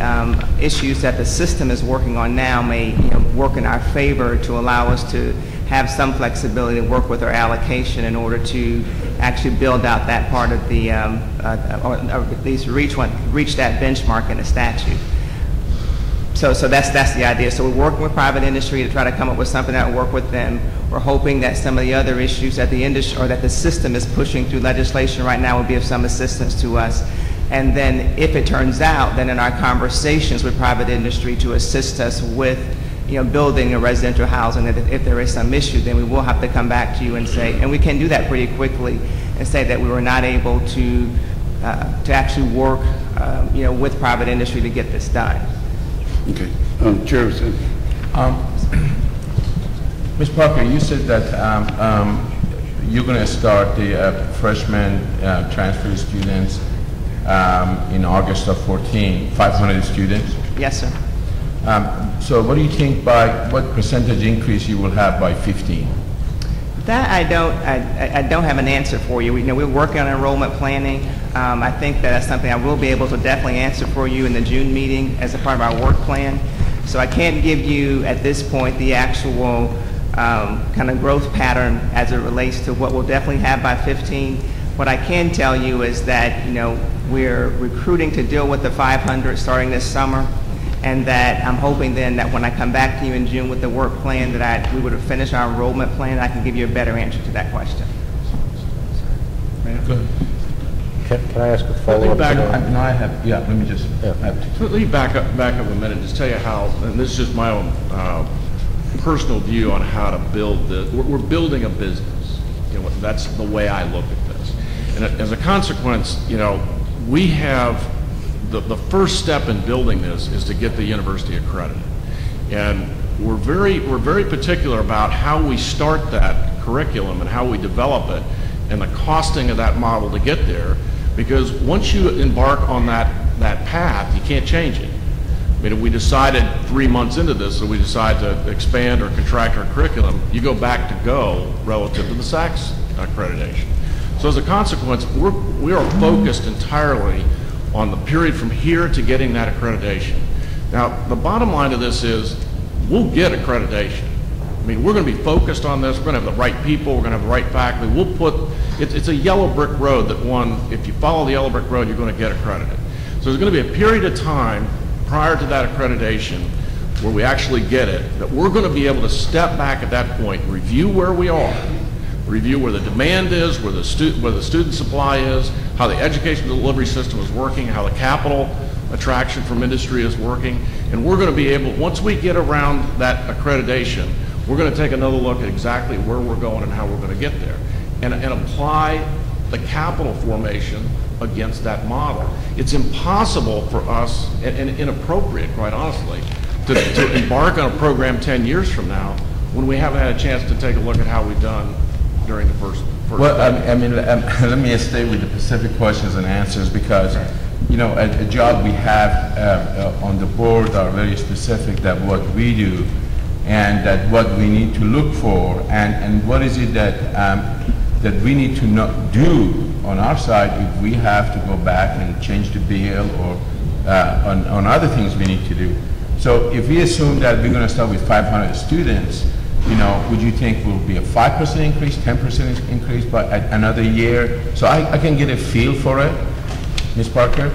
issues that the system is working on now may work in our favor to allow us to have some flexibility to work with our allocation in order to actually build out that part of the, or at least reach that benchmark in the statute. So that's the idea. So we're working with private industry to try to come up with something that will work with them. We're hoping that some of the other issues that the industry, or that the system is pushing through legislation right now, will be of some assistance to us. And then if it turns out, then in our conversations with private industry to assist us with building a residential housing, that if there is some issue, then we will have to come back to you and say, and we can do that pretty quickly, and say that we were not able to actually work with private industry to get this done. Okay. Chair, Ms. Parker, you said that you're going to start the freshman transfer students in August of 14, 500 students. Yes, sir. So what do you think what percentage increase you will have by 15? That I don't have an answer for you. We're working on enrollment planning. I think that's something I will be able to definitely answer for you in the June meeting as a part of our work plan. So I can't give you at this point the actual kind of growth pattern as it relates to what we'll definitely have by 15. What I can tell you is that we're recruiting to deal with the 500 starting this summer, and that I'm hoping then that when I come back to you in June with the work plan, that we would have finished our enrollment plan, and I can give you a better answer to that question. Good. Can I ask a follow-up? Let me back up a minute and just tell you how, and this is just my own personal view on how to build this. We're building a business. That's the way I look at this. And as a consequence, we have the first step in building this is to get the university accredited. And we're very particular about how we start that curriculum and how we develop it and the costing of that model to get there, because once you embark on that path, you can't change it. I mean, if we decided 3 months into this that we decide to expand or contract our curriculum, you go back to go relative to the SACS accreditation. So as a consequence, we are focused entirely on the period from here to getting that accreditation. Now, the bottom line of this is we'll get accreditation. I mean, we're going to be focused on this. We're going to have the right people. We're going to have the right faculty. We'll put, it's a yellow brick road that if you follow the yellow brick road, you're going to get accredited. So there's going to be a period of time prior to that accreditation where we actually get it, that we're going to be able to step back at that point, review where we are, review where the demand is, where the student supply is, how the education delivery system is working, how the capital attraction from industry is working, and we're going to be able, once we get around that accreditation, we're going to take another look at exactly where we're going and how we're going to get there. and apply the capital formation against that model. It's impossible for us, and inappropriate, quite honestly, to embark on a program 10 years from now when we haven't had a chance to take a look at how we've done during the first Well, decade. let me stay with the specific questions and answers because, you know, a job we have on the board are very specific that what we do and that what we need to look for and what is it that we need to do on our side if we have to go back and change the bill or on other things we need to do. So if we assume that we're going to start with 500 students, you know, would you think will be a 5% increase, 10% increase by another year? So I can get a feel for it, Ms. Parker?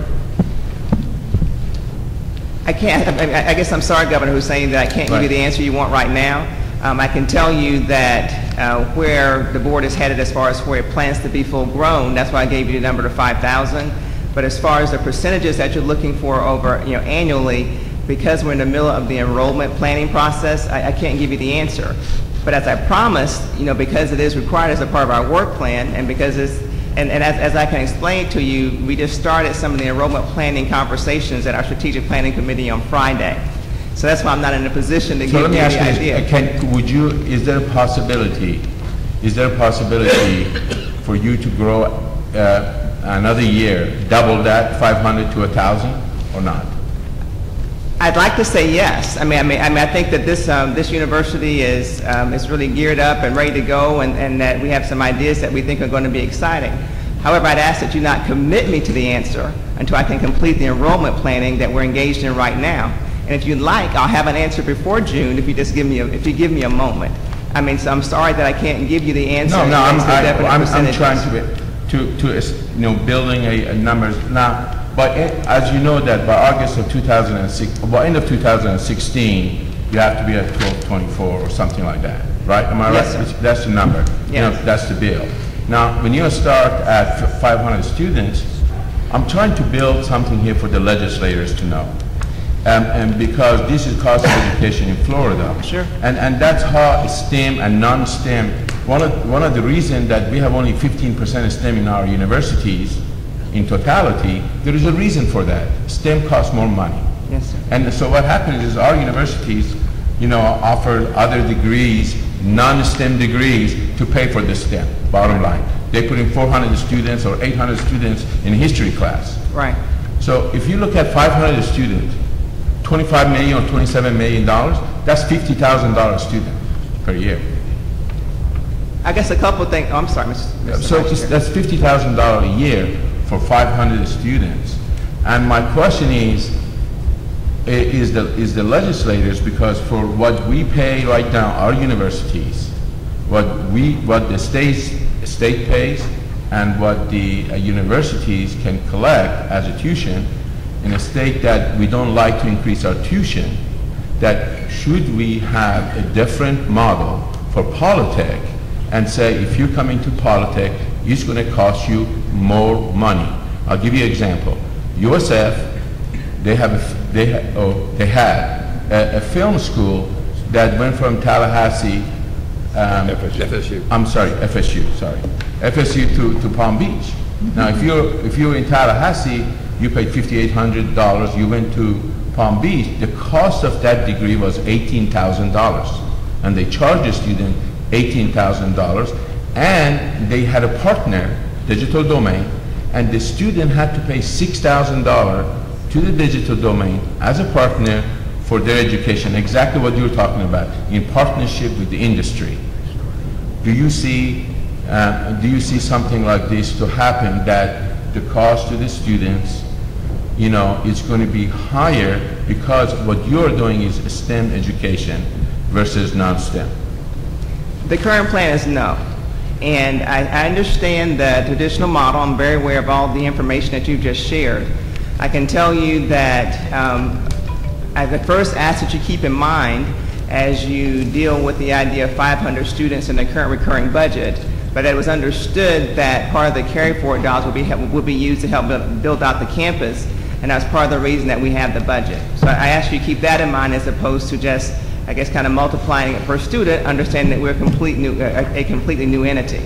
I can't, I guess I'm sorry, Governor Hussein, that I can't give you the answer you want right now. I can tell you that where the board is headed as far as where it plans to be full grown, that's why I gave you the number to 5,000. But as far as the percentages that you're looking for over, you know, annually, because we're in the middle of the enrollment planning process, I can't give you the answer. But as I promised, you know, because it is required as a part of our work plan, and because it's, and as I can explain to you, we just started some of the enrollment planning conversations at our strategic planning committee on Friday. So that's why I'm not in a position to So give let you me ask the you idea. is there a possibility for you to grow another year, double that, 500 to 1,000 or not? I'd like to say yes. I think that this university is really geared up and ready to go, and that we have some ideas that we think are going to be exciting. However, I'd ask that you not commit me to the answer until I can complete the enrollment planning that we're engaged in right now. And if you'd like, I'll have an answer before June if you just give me a moment. I mean, so I'm sorry that I can't give you the answer. No, against the definite I'm percentages. trying to you know, building a numbers now. But as you know that by August of 2006, by end of 2016, you have to be at 1224 or something like that, right? Am I Yes, right? sir. That's the number. Yes. You know, that's the bill. Now, when you start at 500 students, I'm trying to build something here for the legislators to know. And because this is cost of education in Florida. Sure. And that's how STEM and non-STEM, one of the reasons that we have only 15% STEM in our universities in totality, there is a reason for that. STEM costs more money. Yes, sir. And so what happens is our universities, you know, offer other degrees, non-STEM degrees, to pay for the STEM, bottom line. They put in 400 students or 800 students in history class. Right. So if you look at 500 students, $25 million or $27 million, that's $50,000 a student per year. I guess a couple of things. Oh, I'm sorry, Mr. So Vice Chair. that's $50,000 a year for 500 students. And my question is the legislators, because for what we pay right now, our universities, what the state pays and what the universities can collect as a tuition, in a state that we don't like to increase our tuition, that should we have a different model for Polytech and say, if you come into Polytech, it's going to cost you more money. I'll give you an example. USF, they had a film school that went from Tallahassee, FSU to Palm Beach. Now, if you're in Tallahassee, you paid $5,800. You went to Palm Beach. The cost of that degree was $18,000, and they charged the student $18,000. And they had a partner, Digital Domain, and the student had to pay $6,000 to the Digital Domain as a partner for their education. Exactly what you're talking about, in partnership with the industry. Do you see something like this to happen, that the cost to the students, you know, is going to be higher because what you're doing is STEM education versus non-STEM? The current plan is no. And I understand the traditional model. I'm very aware of all the information that you've just shared. I can tell you that I would first ask that you keep in mind as you deal with the idea of 500 students in the current recurring budget, but it was understood that part of the carry forward dollars will be used to help build out the campus, and that's part of the reason that we have the budget. So I ask you to keep that in mind as opposed to just, I guess, kind of multiplying it per student, understanding that we're a completely new entity.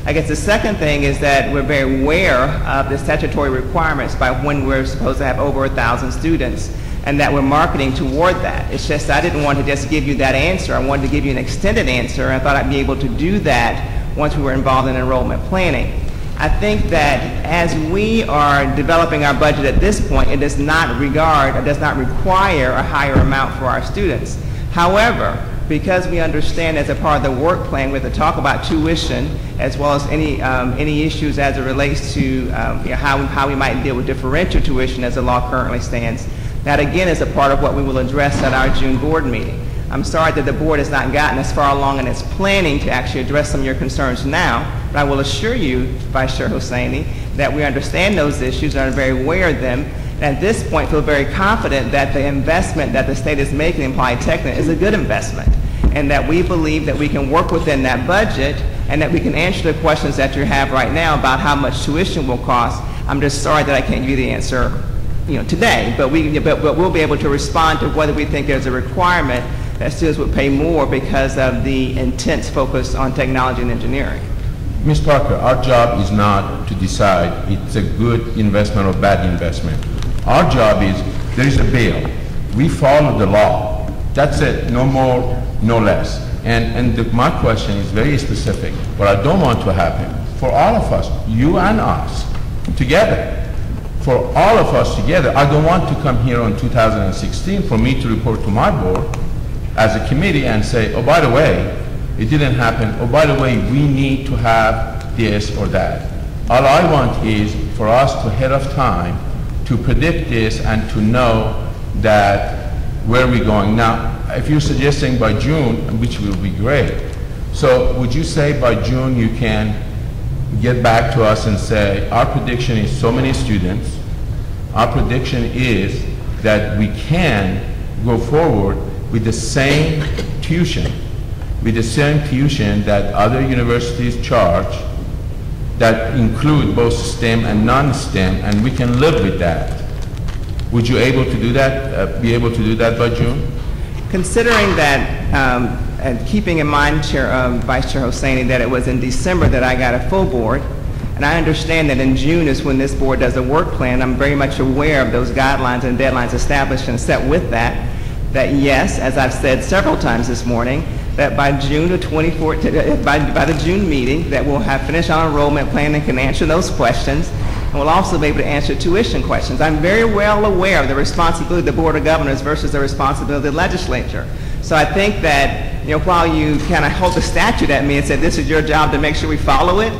I guess the second thing is that we're very aware of the statutory requirements by when we're supposed to have over 1,000 students, and that we're marketing toward that. It's just I didn't want to just give you that answer. I wanted to give you an extended answer, and I thought I'd be able to do that once we were involved in enrollment planning. I think that as we are developing our budget at this point, it does not require a higher amount for our students. However, because we understand as a part of the work plan, we have to talk about tuition as well as any issues as it relates to how we might deal with differential tuition as the law currently stands. That again is a part of what we will address at our June board meeting. I'm sorry that the board has not gotten as far along in its planning to actually address some of your concerns now, but I will assure you, Vice Chair Hosseini, that we understand those issues and are very aware of them. And at this point, feel very confident that the investment that the state is making in Polytechnic is a good investment, and that we believe that we can work within that budget and that we can answer the questions that you have right now about how much tuition will cost. I'm just sorry that I can't give you the answer today, but we'll be able to respond to whether we think there's a requirement that students would pay more because of the intense focus on technology and engineering. Ms. Parker, our job is not to decide it's a good investment or bad investment. Our job is, there is a bill. We follow the law. That's it, no more, no less. And my question is very specific. What I don't want to happen, for all of us, you and us, together, for all of us together, I don't want to come here on 2016 for me to report to my board as a committee and say, oh, by the way, it didn't happen. Oh, by the way, we need to have this or that. All I want is for us to ahead of time to predict this and to know that where we're going. Now, if you're suggesting by June, which will be great, so would you say by June you can get back to us and say, our prediction is so many students, our prediction is that we can go forward with the same tuition, that other universities charge, that include both STEM and non-STEM, and we can live with that. Would you able to do that, be able to do that by June? Considering that, and keeping in mind, Vice Chair Hosseini, that it was in December that I got a full board, and I understand that in June is when this board does a work plan. I'm very much aware of those guidelines and deadlines established and set with that yes, as I've said several times this morning, that by June of 2014, by the June meeting, that we'll have finished our enrollment plan and can answer those questions, and we'll also be able to answer tuition questions. I'm very well aware of the responsibility of the Board of Governors versus the responsibility of the legislature. So I think that, while you kind of hold the statute at me and said this is your job to make sure we follow it,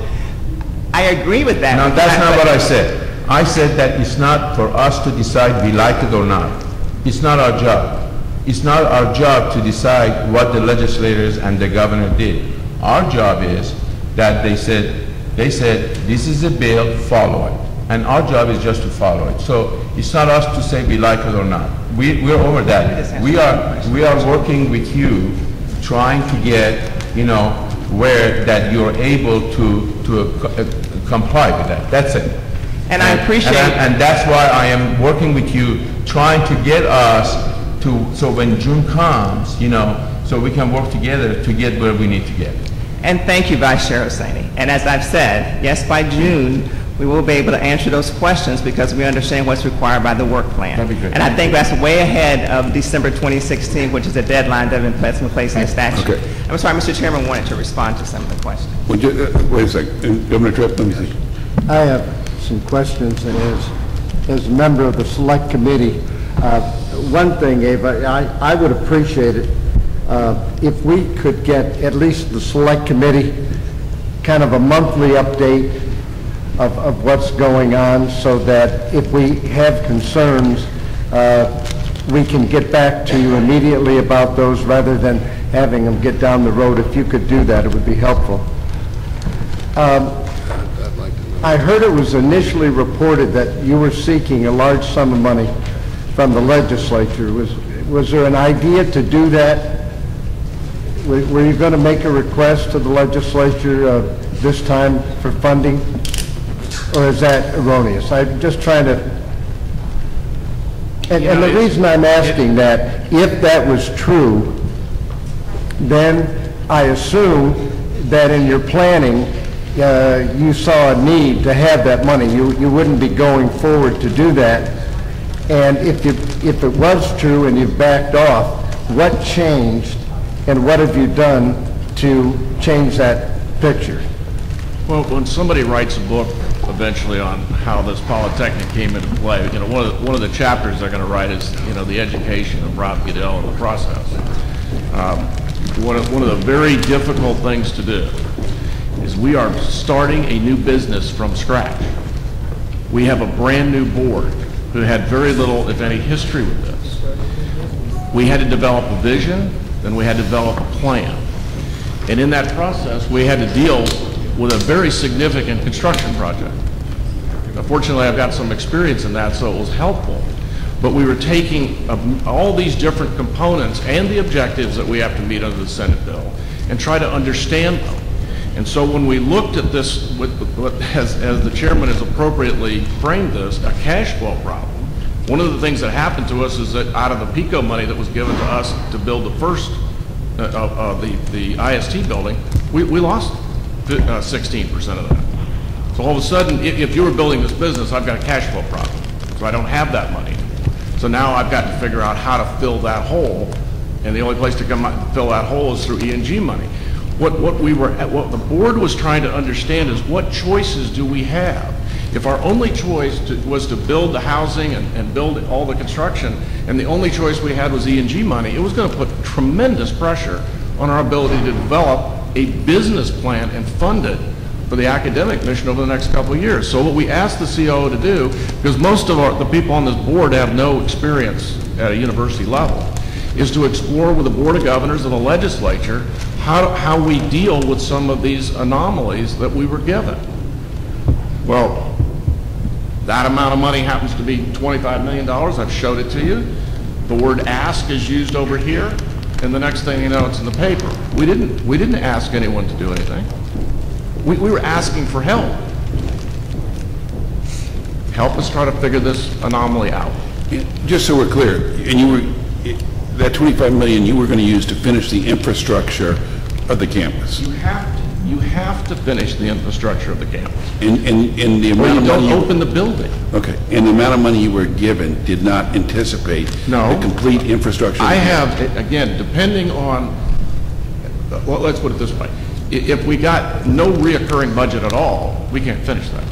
I agree with that. No, that's not what I said. I said that it's not for us to decide we like it or not. It's not our job. It's not our job to decide what the legislators and the governor did. Our job is that they said this is a bill, follow it. And our job is just to follow it. So it's not us to say we like it or not. We're over that. We are working with you, trying to get, where that you're able to comply with that. That's it. And I appreciate... And that's why I am working with you, trying to get us so when June comes, so we can work together to get where we need to get. And thank you, Vice Chair Hosseini. And as I've said, yes, by June, we will be able to answer those questions because we understand what's required by the work plan. That'd be great. And I think that's way ahead of December 2016, which is the deadline that has been placed in the statute. Okay. I'm sorry, Mr. Chairman wanted to respond to some of the questions. Wait a second. Governor Tripp, let me see. I have some questions, and as a member of the Select Committee, one thing, Ava, I would appreciate it if we could get at least the Select Committee kind of a monthly update of what's going on, so that if we have concerns, we can get back to you immediately about those rather than having them get down the road. If you could do that, it would be helpful. I heard it was initially reported that you were seeking a large sum of money from the legislature. Was there an idea to do that? Were you going to make a request to the legislature this time for funding? Or is that erroneous? I'm just trying to... And the reason I'm asking that, if that was true, then I assume that in your planning, you saw a need to have that money. You wouldn't be going forward to do that. And if it was true and you've backed off, what changed and what have you done to change that picture? Well, when somebody writes a book eventually on how this Polytechnic came into play, you know, one of the chapters they're going to write is, you know, the education of Rob Goodell in the process. One of the very difficult things to do is we are starting a new business from scratch. We have a brand new board who had very little, if any, history with this. We had to develop a vision, then we had to develop a plan. And in that process, we had to deal with a very significant construction project. Fortunately, I've got some experience in that, so it was helpful. But we were taking all these different components and the objectives that we have to meet under the Senate bill and try to understand them. And so when we looked at this, as the chairman has appropriately framed this, a cash flow problem, one of the things that happened to us is that out of the PICO money that was given to us to build the first, the IST building, we lost 16% of that. So all of a sudden, if you were building this business, I've got a cash flow problem. So I don't have that money. So now I've got to figure out how to fill that hole, and the only place to come out and fill that hole is through E&G money. What the board was trying to understand is what choices do we have? If our only choice was to build the housing and build all the construction, and the only choice we had was E&G money, it was going to put tremendous pressure on our ability to develop a business plan and fund it for the academic mission over the next couple of years. So what we asked the COO to do, because most of the people on this board have no experience at a university level, is to explore with the Board of Governors and the legislature how we deal with some of these anomalies that we were given. Well, that amount of money happens to be $25 million. I've showed it to you. The word ask is used over here, and the next thing you know, it's in the paper. We didn't ask anyone to do anything. We were asking for help. Help us try to figure this anomaly out. Just so we're clear, and that $25 million you were going to use to finish the infrastructure of the campus. You have to finish the infrastructure of the campus. And the Or amount you of don't money open the building. Okay, and the amount of money you were given did not anticipate No. the complete infrastructure. I have, again, depending on, well, let's put it this way. If we got no reoccurring budget at all, we can't finish that.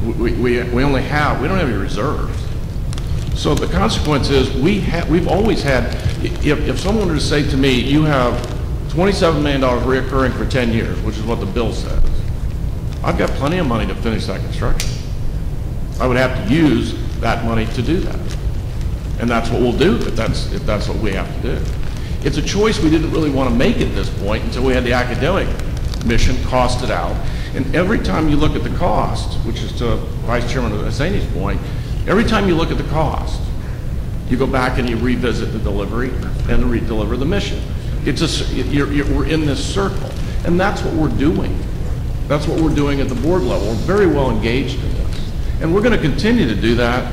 We don't have any reserves. So the consequence is we've always had, if someone were to say to me, you have $27 million reoccurring for 10 years, which is what the bill says, I've got plenty of money to finish that construction. I would have to use that money to do that. And that's what we'll do if that's what we have to do. It's a choice we didn't really want to make at this point until we had the academic mission costed out. And every time you look at the cost, which is to Vice Chairman Asani's point, every time you look at the cost, you go back and you revisit the delivery and redeliver the mission. We're in this circle, and that's what we're doing. That's what we're doing at the board level. We're very well engaged in this, and we're going to continue to do that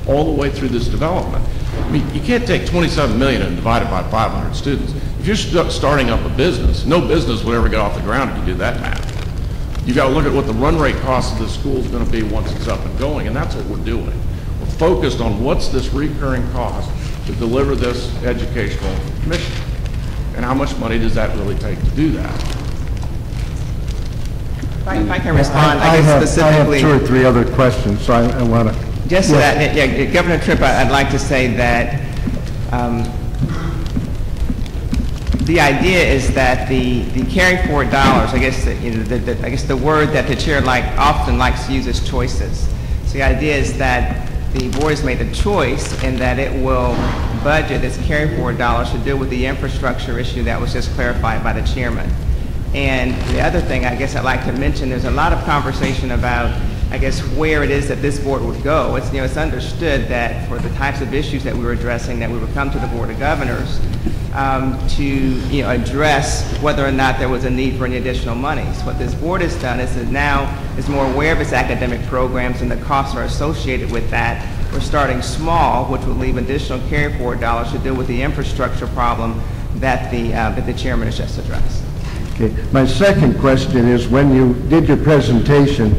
all the way through this development. I mean, you can't take $27 million and divide it by 500 students. If you're starting up a business, no business would ever get off the ground if you do that math. You got to look at what the run rate cost of the school is going to be once it's up and going, and that's what we're doing. We're focused on what's this recurring cost to deliver this educational mission, and how much money does that really take to do that? If I can respond, I guess specifically. I have 2 or 3 other questions, so I want to. Just to that, yeah, Governor Tripp, I'd like to say that the idea is that the carry forward dollars, I guess, I guess the word that the chair often likes to use is choices. So the idea is that the board has made a choice in that it will budget its carry forward dollars to deal with the infrastructure issue that was just clarified by the chairman. And the other thing I guess I'd like to mention, there's a lot of conversation about, I guess, where it is that this board would go. It's, it's understood that for the types of issues that we were addressing, that we would come to the Board of Governors to, address whether or not there was a need for any additional monies. What this board has done is it now is more aware of its academic programs and the costs are associated with that. We're starting small, which will leave additional carry forward dollars to deal with the infrastructure problem that the chairman has just addressed. Okay. My second question is, when you did your presentation,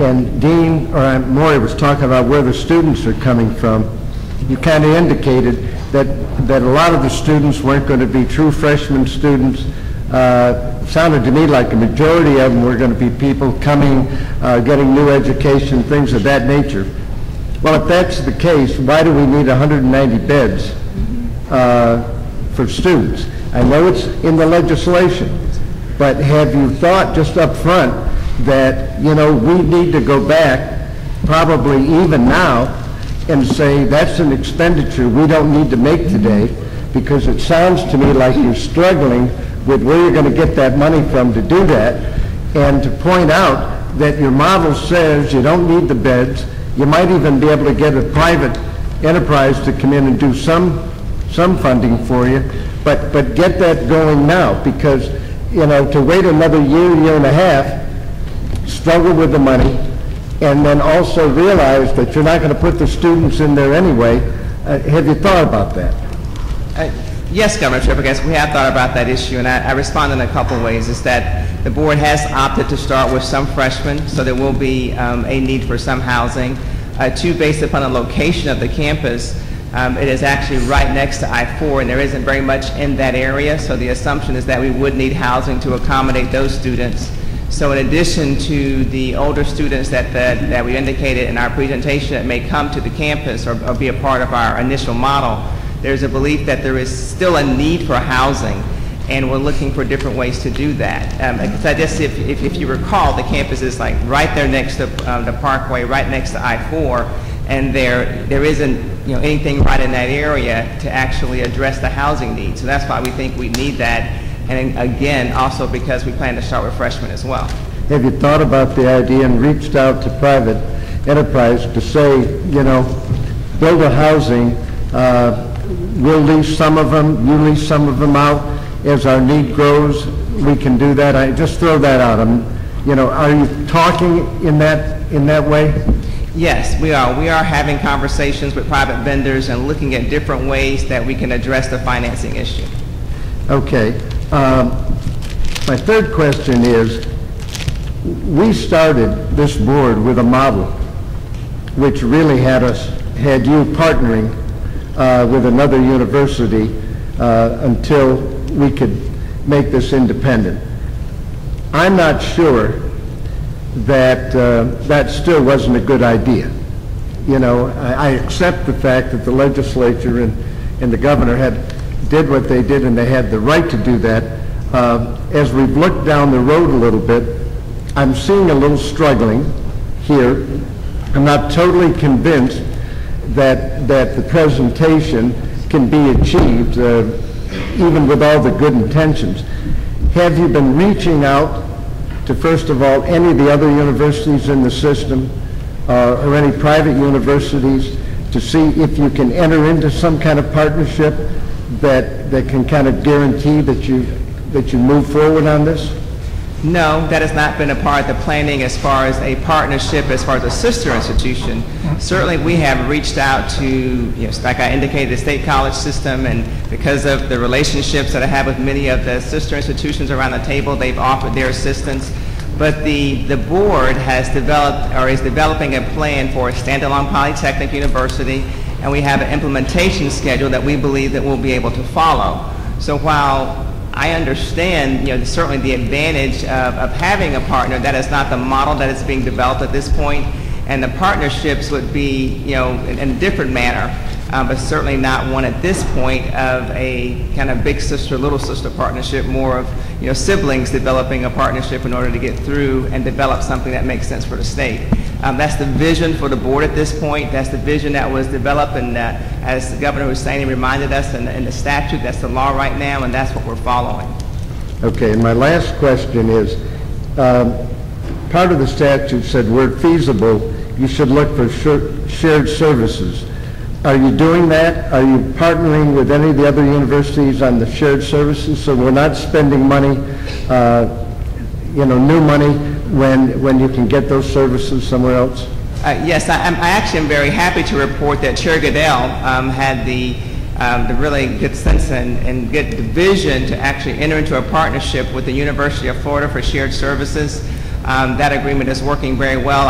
and Dean, or Maury was talking about where the students are coming from, you kind of indicated that a lot of the students weren't going to be true freshman students. Sounded to me like a majority of them were going to be people coming, getting new education, things of that nature. Well, if that's the case, why do we need 190 beds for students? I know it's in the legislation, but have you thought just up front that, you know, we need to go back, probably even now, and say that's an expenditure we don't need to make today, because it sounds to me like you're struggling with where you're going to get that money from to do that, and to point out that your model says you don't need the beds. You might even be able to get a private enterprise to come in and do some funding for you, but get that going now, because, you know, to wait another year and a half, struggle with the money, and then also realize that you're not going to put the students in there anyway. Have you thought about that? Yes, Governor Tripp, I guess we have thought about that issue, and I respond in a couple of ways. Is that the board has opted to start with some freshmen, so there will be a need for some housing. Two, based upon the location of the campus, it is actually right next to I-4, and there isn't very much in that area, so the assumption is that we would need housing to accommodate those students. So in addition to the older students that we indicated in our presentation that may come to the campus or be a part of our initial model, there's a belief that there is still a need for housing, and we're looking for different ways to do that. I guess if you recall, the campus is like right there next to the Parkway, right next to I-4, and there isn't, you know, anything right in that area to actually address the housing needs. So that's why we think we need that, and again, also because we plan to start with freshmen as well. Have you thought about the idea and reached out to private enterprise to say, you know, build a housing, we'll lease some of them, you lease some of them out. As our need grows, we can do that. I just throw that out. You know, are you talking in that way? Yes, we are. We are having conversations with private vendors and looking at different ways that we can address the financing issue. Okay. My third question is, we started this board with a model which really had you partnering with another university until we could make this independent. I'm not sure that that still wasn't a good idea. You know, I accept the fact that the legislature and the governor did what they did, and they had the right to do that. As we've looked down the road a little bit, I'm seeing a little struggling here. I'm not totally convinced that the presentation can be achieved, even with all the good intentions. Have you been reaching out to, first of all, any of the other universities in the system, or any private universities, to see if you can enter into some kind of partnership that can kind of guarantee that you move forward on this? No, that has not been a part of the planning as far as a partnership, as far as a sister institution. Certainly we have reached out to, you know, like I indicated, the State College system, and because of the relationships that I have with many of the sister institutions around the table, they've offered their assistance. But the board has developed, or is developing, a plan for a standalone Polytechnic University, and we have an implementation schedule that we believe that we'll be able to follow. So while I understand, you know, certainly the advantage of having a partner, that is not the model that is being developed at this point, and the partnerships would be, you know, in a different manner, but certainly not one at this point of a kind of big sister, little sister partnership, more of, you know, siblings developing a partnership in order to get through and develop something that makes sense for the state. That's the vision for the board at this point. That's the vision that was developed, and as Governor Hussaini reminded us in the statute, that's the law right now, and that's what we're following. Okay, and my last question is, part of the statute said where feasible, you should look for shared services. Are you doing that? Are you partnering with any of the other universities on the shared services, so we're not spending money, you know, new money when you can get those services somewhere else? Yes, I actually am very happy to report that Chair Goodell had the the really good sense and good vision to actually enter into a partnership with the University of Florida for shared services. That agreement is working very well.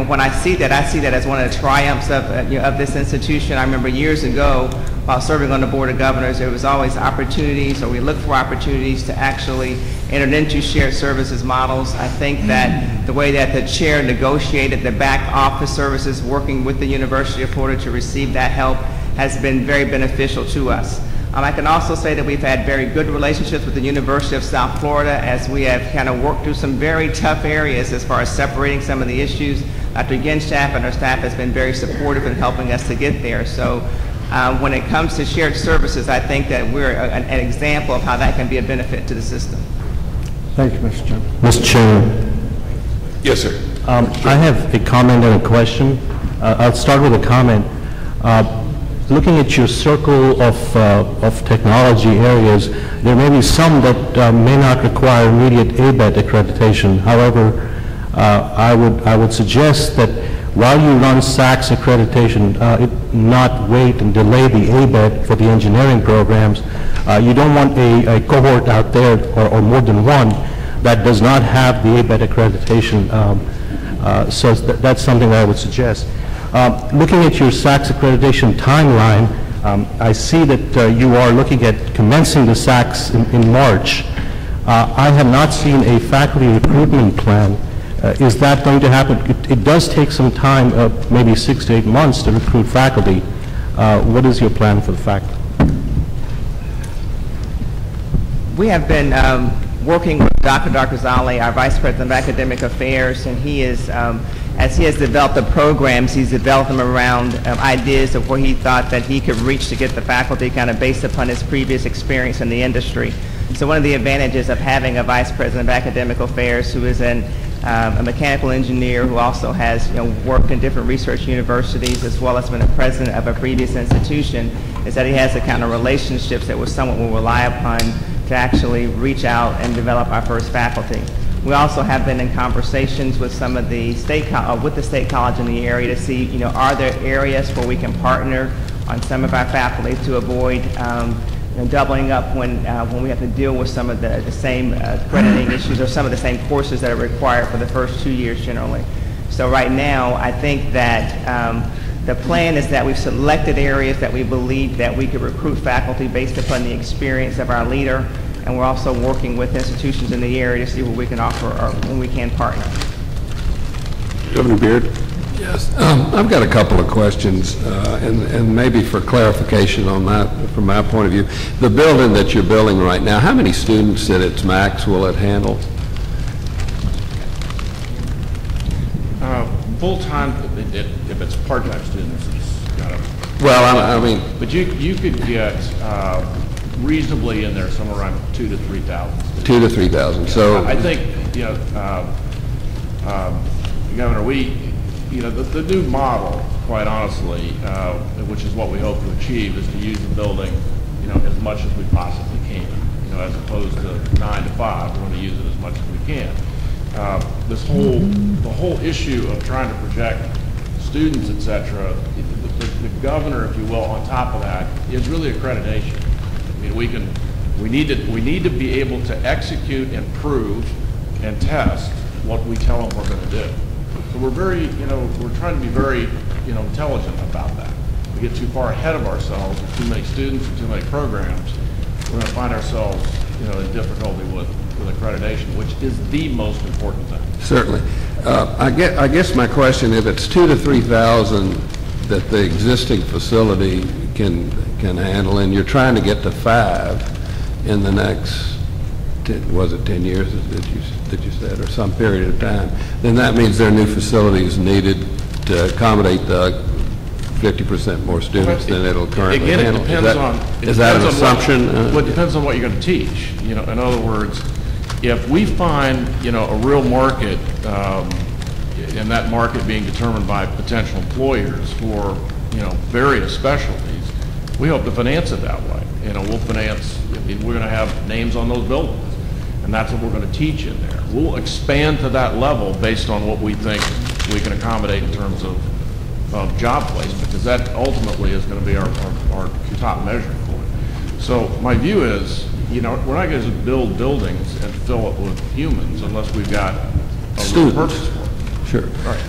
When I see that as one of the triumphs of this institution. I remember years ago, while serving on the Board of Governors, there was always opportunities, or we looked for opportunities to actually enter into shared services models. I think that the way that the chair negotiated the back office services, working with the University of Florida to receive that help, has been very beneficial to us. I can also say that we've had very good relationships with the University of South Florida as we have kind of worked through some very tough areas as far as separating some of the issues. Dr. Genstaff and our staff has been very supportive in helping us to get there. So when it comes to shared services, I think that we're an example of how that can be a benefit to the system. Thank you, Mr. Chairman. Mr. Chairman, Yes, sir. I have a comment and a question. I'll start with a comment. Looking at your circle of technology areas, there may be some that may not require immediate ABET accreditation. However, I would suggest that while you run SACS accreditation, not wait and delay the ABET for the engineering programs. You don't want a cohort out there, or more than one, that does not have the ABET accreditation. So that's something I would suggest. Looking at your SACS accreditation timeline, I see that you are looking at commencing the SACS in March. I have not seen a faculty recruitment plan. Is that going to happen? It does take some time, maybe 6 to 8 months to recruit faculty. What is your plan for the faculty? We have been working with Dr. Darkazali, our Vice President of Academic Affairs, and he is, as he has developed the programs, he's developed them around ideas of where he thought that he could reach to get the faculty, kind of based upon his previous experience in the industry. So one of the advantages of having a Vice President of Academic Affairs who is a mechanical engineer who also has worked in different research universities as well as been a president of a previous institution is that he has the kind of relationships that someone will rely upon to actually reach out and develop our first faculty. We also have been in conversations with some of the state college in the area to see, are there areas where we can partner on some of our faculty to avoid doubling up when we have to deal with some of the same accrediting issues or some of the same courses that are required for the first 2 years generally. So right now, I think that the plan is that we've selected areas that we believe that we could recruit faculty based upon the experience of our leader, and we're also working with institutions in the area to see what we can offer or when we can partner. Governor Beard. Yes, I've got a couple of questions, and maybe for clarification on that, from my point of view. The building that you're building right now, how many students at its max will it handle? Full-time, if it's part-time students, it's got to... Well, I mean... But you could get reasonably in there somewhere around 2,000 to 3,000. 2,000 to 3,000. So I think, Governor, the new model, quite honestly, which is what we hope to achieve, is to use the building, as much as we possibly can. As opposed to 9 to 5, we want to use it as much as we can. The whole issue of trying to project students, et cetera, the governor, if you will, on top of that, is really accreditation. I mean, we need to be able to execute and prove and test what we tell them we're going to do. So we're very, we're trying to be very, intelligent about that. If we get too far ahead of ourselves with too many students and too many programs, we're going to find ourselves, in difficulty with accreditation, which is the most important thing. certainly. I guess my question, if it's 2,000 to 3,000 that the existing facility can handle, and you're trying to get to 5 in the next, was it 10 years that you said, or some period of time, then that means there are new facilities needed to accommodate the 50% more students than it'll currently handle. Is that an assumption? Well, it depends on what you're going to teach. In other words, if we find, a real market, and that market being determined by potential employers for, various specialties, we hope to finance it that way. We'll finance, we're going to have names on those buildings, and that's what we're going to teach in there. We'll expand to that level based on what we think we can accommodate in terms of job placement, because that ultimately is going to be our top measure. So my view is, we're not going to build buildings and fill it with humans unless we've got a real Students. purpose for it. Sure. All right.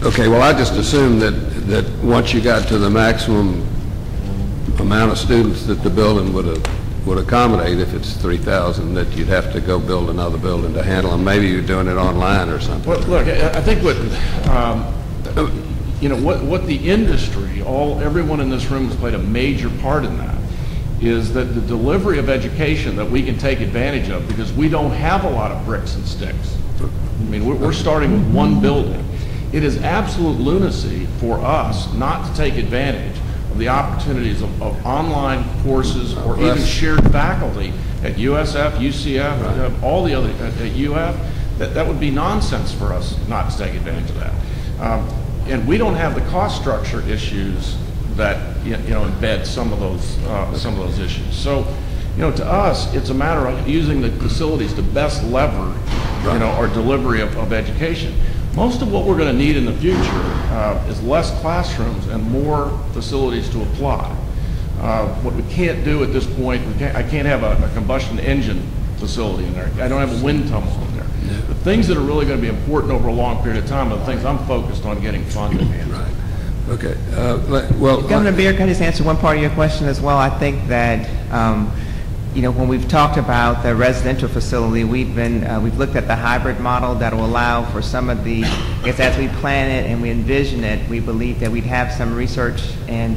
Okay, well, I just assumed that once you got to the maximum amount of students that the building would accommodate, if it's 3,000, that you'd have to go build another building to handle them. Maybe you're doing it online or something. Well, look, I think what the industry, everyone in this room has played a major part in that, is that the delivery of education that we can take advantage of, because we don't have a lot of bricks and sticks. I mean, we're starting with one building. It is absolute lunacy for us not to take advantage of the opportunities of online courses or even shared faculty at USF, UCF, all the other, at UF. That would be nonsense for us not to take advantage of that. And we don't have the cost structure issues that embed some of those issues. So, to us, it's a matter of using the facilities to best lever, our delivery of education. Most of what we're going to need in the future is less classrooms and more facilities to apply. What we can't do at this point, I can't have a combustion engine facility in there. I don't have a wind tunnel in there. The things that are really going to be important over a long period of time are the things I'm focused on getting funded. Right. Okay. Well, Governor Beard, can I just answer one part of your question as well? I think that when we've talked about the residential facility, we've looked at the hybrid model that will allow for some of the, as we plan it and we envision it, we believe that we'd have some research and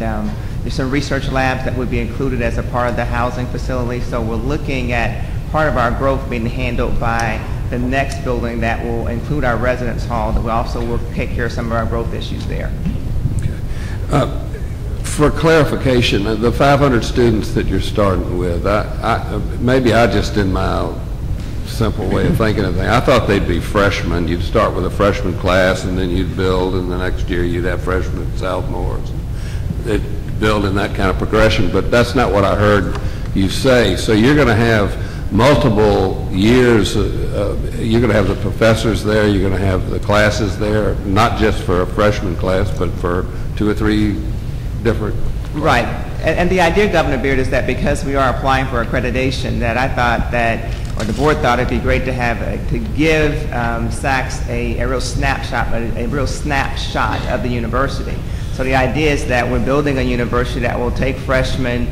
there's some research labs that would be included as a part of the housing facility. So we're looking at part of our growth being handled by the next building that will include our residence hall, that we also will take care of some of our growth issues there. for clarification, the 500 students that you're starting with, maybe I just in my simple way of thinking of things, I thought they'd be freshmen. You'd start with a freshman class and then you'd build, and the next year you'd have freshmen and sophomores. They'd build in that kind of progression, but that's not what I heard you say. So you're going to have multiple years, you're going to have the professors there, you're going to have the classes there, not just for a freshman class, but for 2 or 3 different. Right. And the idea, Governor Beard, is that because we are applying for accreditation, that I thought that, or the board thought it'd be great to have, to give SACS a real snapshot of the university. So the idea is that we're building a university that will take freshmen,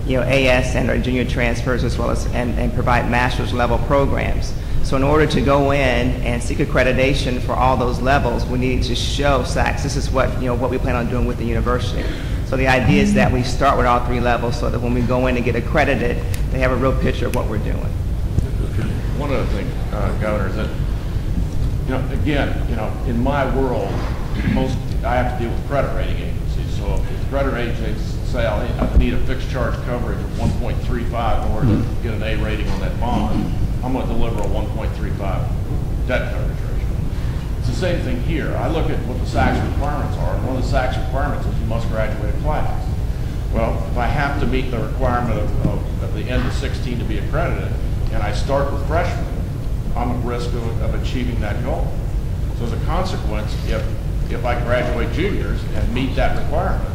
AS and or junior transfers, as well as and provide master's level programs. So in order to go in and seek accreditation for all those levels, we need to show SACS this is what what we plan on doing with the university. So the idea is that we start with all 3 levels, so that when we go in and get accredited, they have a real picture of what we're doing. One other thing, Governor, is that again, in my world, I have to deal with credit rating agencies. So if the credit rating agencies say I need a fixed charge coverage of 1.35 in order to get an A rating on that bond, I'm going to deliver a 1.35 debt coverage ratio. It's the same thing here. I look at what the SACS requirements are, and one of the SACS requirements is you must graduate a class. Well, if I have to meet the requirement of the end of 16 to be accredited, and I start with freshmen, I'm at risk of achieving that goal. So as a consequence, if I graduate juniors and meet that requirement,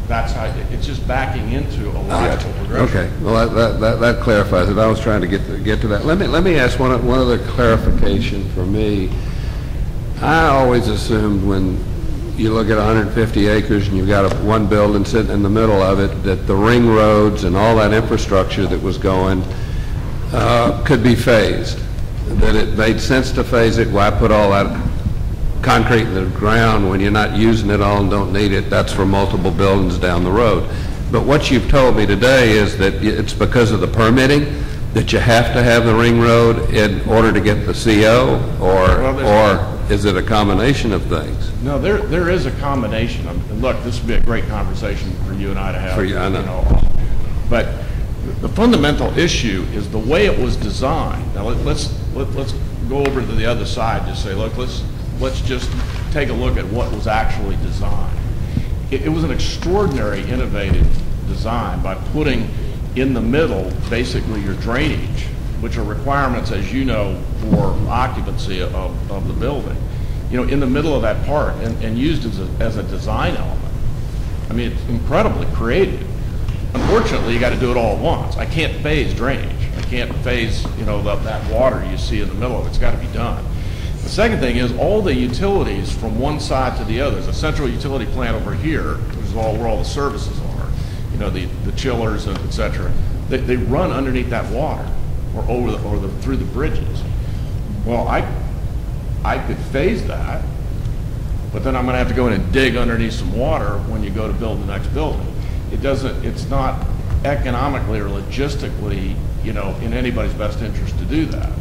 that's how it's just backing into a logical progression. Okay, well that clarifies it. I was trying to get to that. Let me ask one other clarification for me. I always assumed when you look at 150 acres and you've got one building sitting in the middle of it, that the ring roads and all that infrastructure that was going could be phased. That it made sense to phase it. Why put all that concrete in the ground when you're not using it all and don't need it? That's for multiple buildings down the road. But what you've told me today is that it's because of the permitting that you have to have the ring road in order to get the CO, or is it a combination of things? No, there is a combination. Look, this would be a great conversation for you and I to have. For you, I know. But the fundamental issue is the way it was designed. Now let's go over to the other side. Just say, look, let's just take a look at what was actually designed. It was an extraordinary, innovative design by putting in the middle basically your drainage, which are requirements, as you know, for occupancy of the building, in the middle of that part and used as a design element. I mean, it's incredibly creative. unfortunately, you got to do it all at once. I can't phase drainage. I can't phase, that water you see in the middle of it. It's got to be done. The second thing is all the utilities from one side to the other. There's a central utility plant over here, which is where all the services are, the chillers, et cetera. They run underneath that water or through the bridges. Well, I could phase that, but then I'm going to have to go in and dig underneath some water when you go to build the next building. It's not economically or logistically, in anybody's best interest to do that.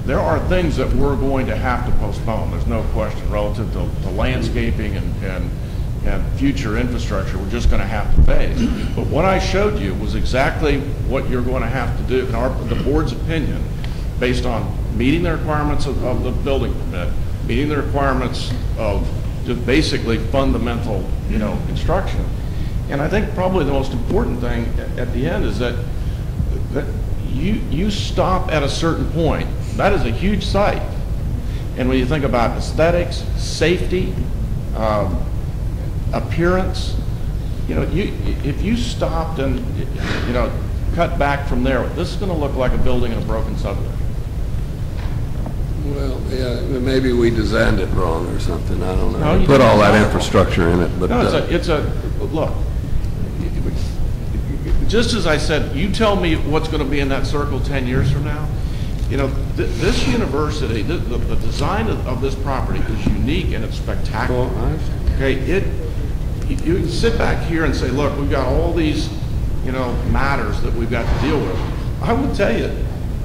There are things that we're going to have to postpone. There's no question relative to landscaping and future infrastructure. We're just going to have to phase. But what I showed you was exactly what you're going to have to do, in the board's opinion, based on meeting the requirements of the building permit, meeting the requirements of just basically fundamental, construction. And I think probably the most important thing at the end is that you stop at a certain point. That is a huge site. And when you think about aesthetics, safety, appearance, if you stopped and, cut back from there, this is going to look like a building in a broken subdivision. Well, yeah, maybe we designed it wrong or something, I don't know. No, you Put all that didn't. infrastructure in it, but... No, look, just as I said, you tell me what's going to be in that circle 10 years from now. This university, the design of this property is unique and it's spectacular. Well, Okay, you can sit back here and say, look, we've got all these, matters that we've got to deal with. I would tell you,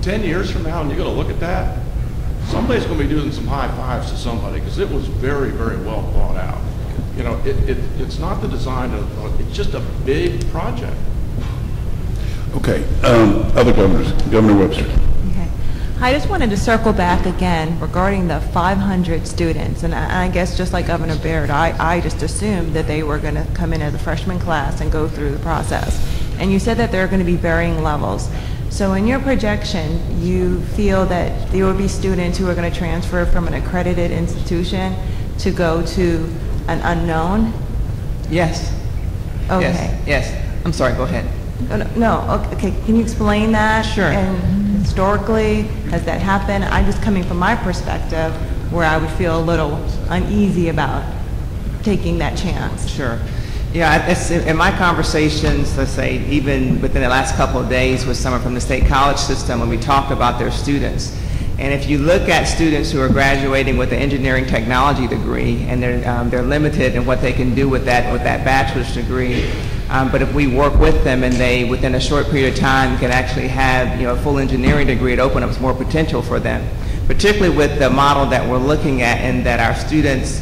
10 years from now, and you're going to look at that, somebody's going to be doing some high fives to somebody because it was very, very well thought out. It's not the design of, it's just a big project. Okay, other governors. Governor Webster. Okay. I just wanted to circle back again regarding the 500 students, and I guess just like Governor Baird, I just assumed that they were going to come in as a freshman class and go through the process. And you said that there are going to be varying levels. So in your projection, you feel that there will be students who are going to transfer from an accredited institution to go to an unknown? Yes. Okay. Yes. I'm sorry, go ahead. No, okay, can you explain that? Sure. And historically, has that happened? I'm just coming from my perspective, where I would feel a little uneasy about taking that chance. Sure. Yeah, in my conversations, let's say, even within the last couple of days with someone from the state college system, when we talked about their students, and if you look at students who are graduating with an engineering technology degree, and they're limited in what they can do with that bachelor's degree, but if we work with them and they, within a short period of time, can actually have a full engineering degree, it opens up more potential for them. Particularly with the model that we're looking at, and that our students,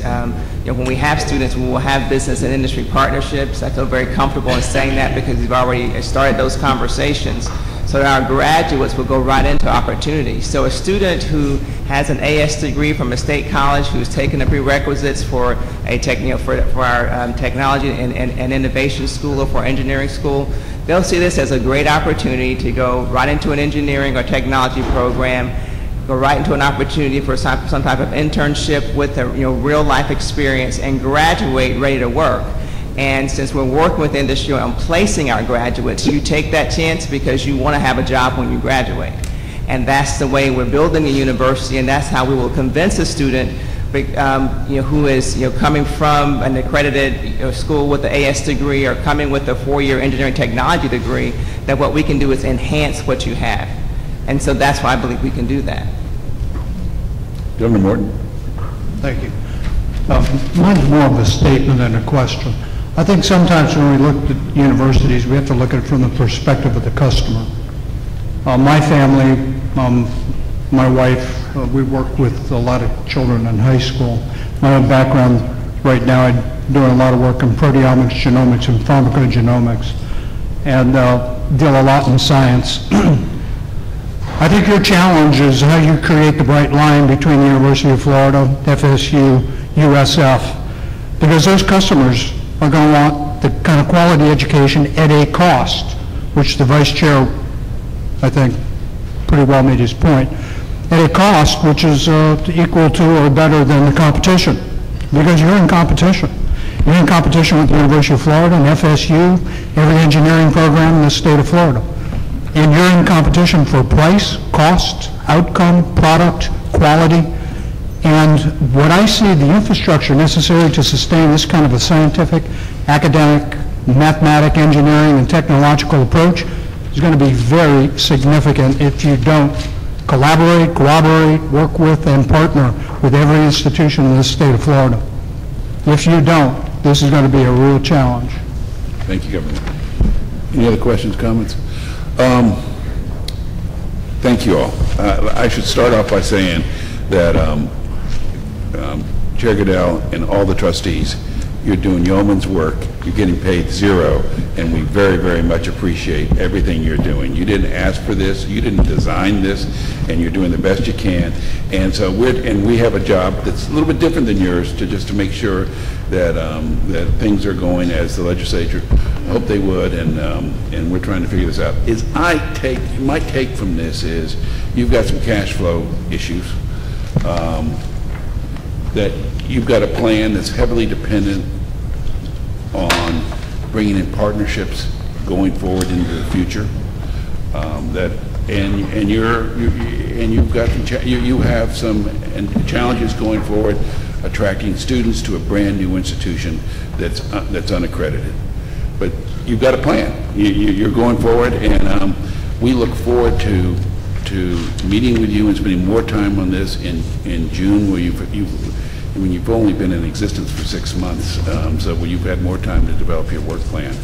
when we have students, we will have business and industry partnerships. I feel very comfortable in saying that because we've already started those conversations. So that our graduates will go right into opportunities. So a student who has an AS degree from a state college, who's taken the prerequisites for a for our technology and innovation school or for engineering school, they'll see this as a great opportunity to go right into an engineering or technology program, go right into an opportunity for some type of internship with a real life experience, and graduate ready to work. And since we're working with industry on placing our graduates, you take that chance because you want to have a job when you graduate. And that's the way we're building a university, and that's how we will convince a student who is coming from an accredited school with an AS degree or coming with a 4-year engineering technology degree, that what we can do is enhance what you have. And so that's why I believe we can do that. Governor Morton. Thank you. Mine's more of a statement than a question. I think sometimes when we look at universities, we have to look at it from the perspective of the customer. My family, my wife, we work with a lot of children in high school. My own background right now, I'm doing a lot of work in proteomics, genomics, and pharmacogenomics, and deal a lot in science. I think your challenge is how you create the bright line between the University of Florida, FSU, USF, because those customers are going to want the kind of quality education at a cost, which the Vice Chair, I think, pretty well made his point, at a cost which is equal to or better than the competition, because you're in competition. You're in competition with the University of Florida and FSU, every engineering program in the state of Florida. And you're in competition for price, cost, outcome, product, quality. And what I see, the infrastructure necessary to sustain this kind of a scientific, academic, mathematic, engineering, and technological approach is going to be very significant if you don't collaborate, cooperate, work with, and partner with every institution in the state of Florida. If you don't, this is going to be a real challenge. Thank you, Governor. Any other questions, comments? Thank you all. I should start off by saying that Chair Goodell and all the trustees, you're doing yeoman's work. You're getting paid zero, and we very, very much appreciate everything you're doing. You didn't ask for this, you didn't design this, and you're doing the best you can. And so we have a job that's a little bit different than yours to make sure that that things are going as the legislature hoped they would, and we're trying to figure this out. My take from this is you've got some cash flow issues. That you've got a plan that's heavily dependent on bringing in partnerships going forward into the future. You have some challenges going forward, attracting students to a brand new institution that's unaccredited. But you've got a plan. You're going forward, and we look forward to meeting with you and spending more time on this in June, where you've only been in existence for 6 months, so where you've had more time to develop your work plan.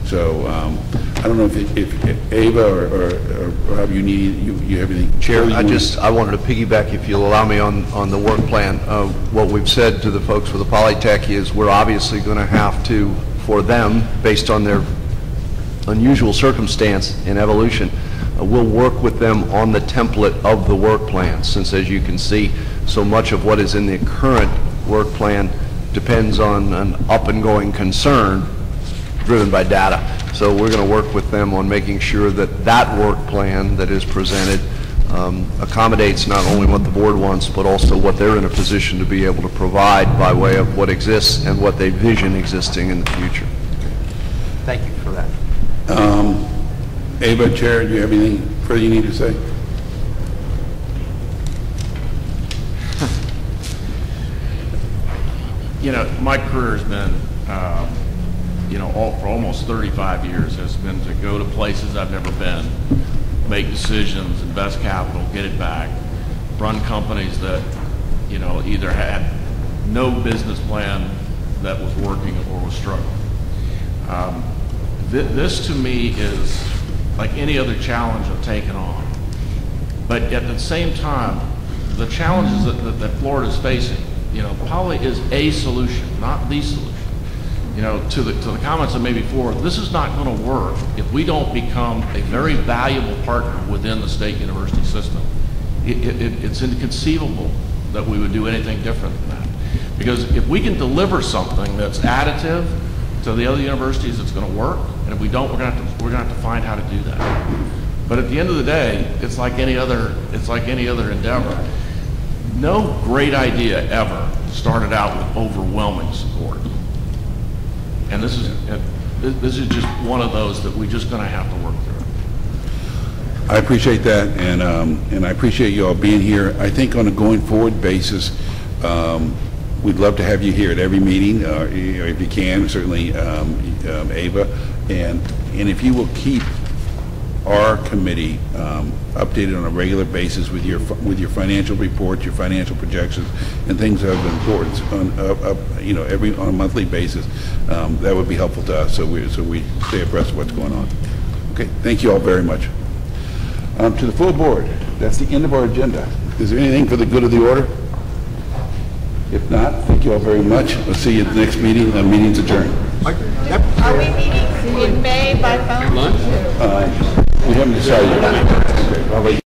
So I don't know if Ava or Rob, you have anything? Chair, I wanted to piggyback, if you'll allow me, on the work plan. What we've said to the folks with the Polytech is we're obviously going to have to, for them, based on their unusual circumstance and evolution, we'll work with them on the template of the work plan, since, as you can see, so much of what is in the current work plan depends on an up-and-going concern driven by data. So we're going to work with them on making sure that that work plan that is presented accommodates not only what the board wants, but also what they're in a position to be able to provide by way of what exists and what they vision existing in the future. Thank you for that. Ava, Chair, do you have anything further you need to say? You know, my career has been, for almost 35 years, has been to go to places I've never been, make decisions, invest capital, get it back, run companies that, either had no business plan that was working or was struggling. This to me is like any other challenge I've taken on. But at the same time, the challenges that Florida is facing, Poly is a solution, not the solution. To the comments I made before, this is not going to work if we don't become a very valuable partner within the state university system. It's inconceivable that we would do anything different than that. Because if we can deliver something that's additive to the other universities, it's going to work. And if we don't, we're going to have to find how to do that. But at the end of the day, it's like any other endeavor. No great idea ever started out with overwhelming support. And this is just one of those that we're just going to have to work through. I appreciate that, and I appreciate you all being here. I think on a going forward basis, we'd love to have you here at every meeting, if you can, certainly Ava, and if you will keep our committee updated on a regular basis with your financial reports, your financial projections, and things of importance on a monthly basis. That would be helpful to us, so we stay abreast of what's going on. Okay, thank you all very much. To the full board, that's the end of our agenda. Is there anything for the good of the order? If not, thank you all very much. We'll see you at the next meeting. The meeting's adjourned. Are we meeting in May by phone?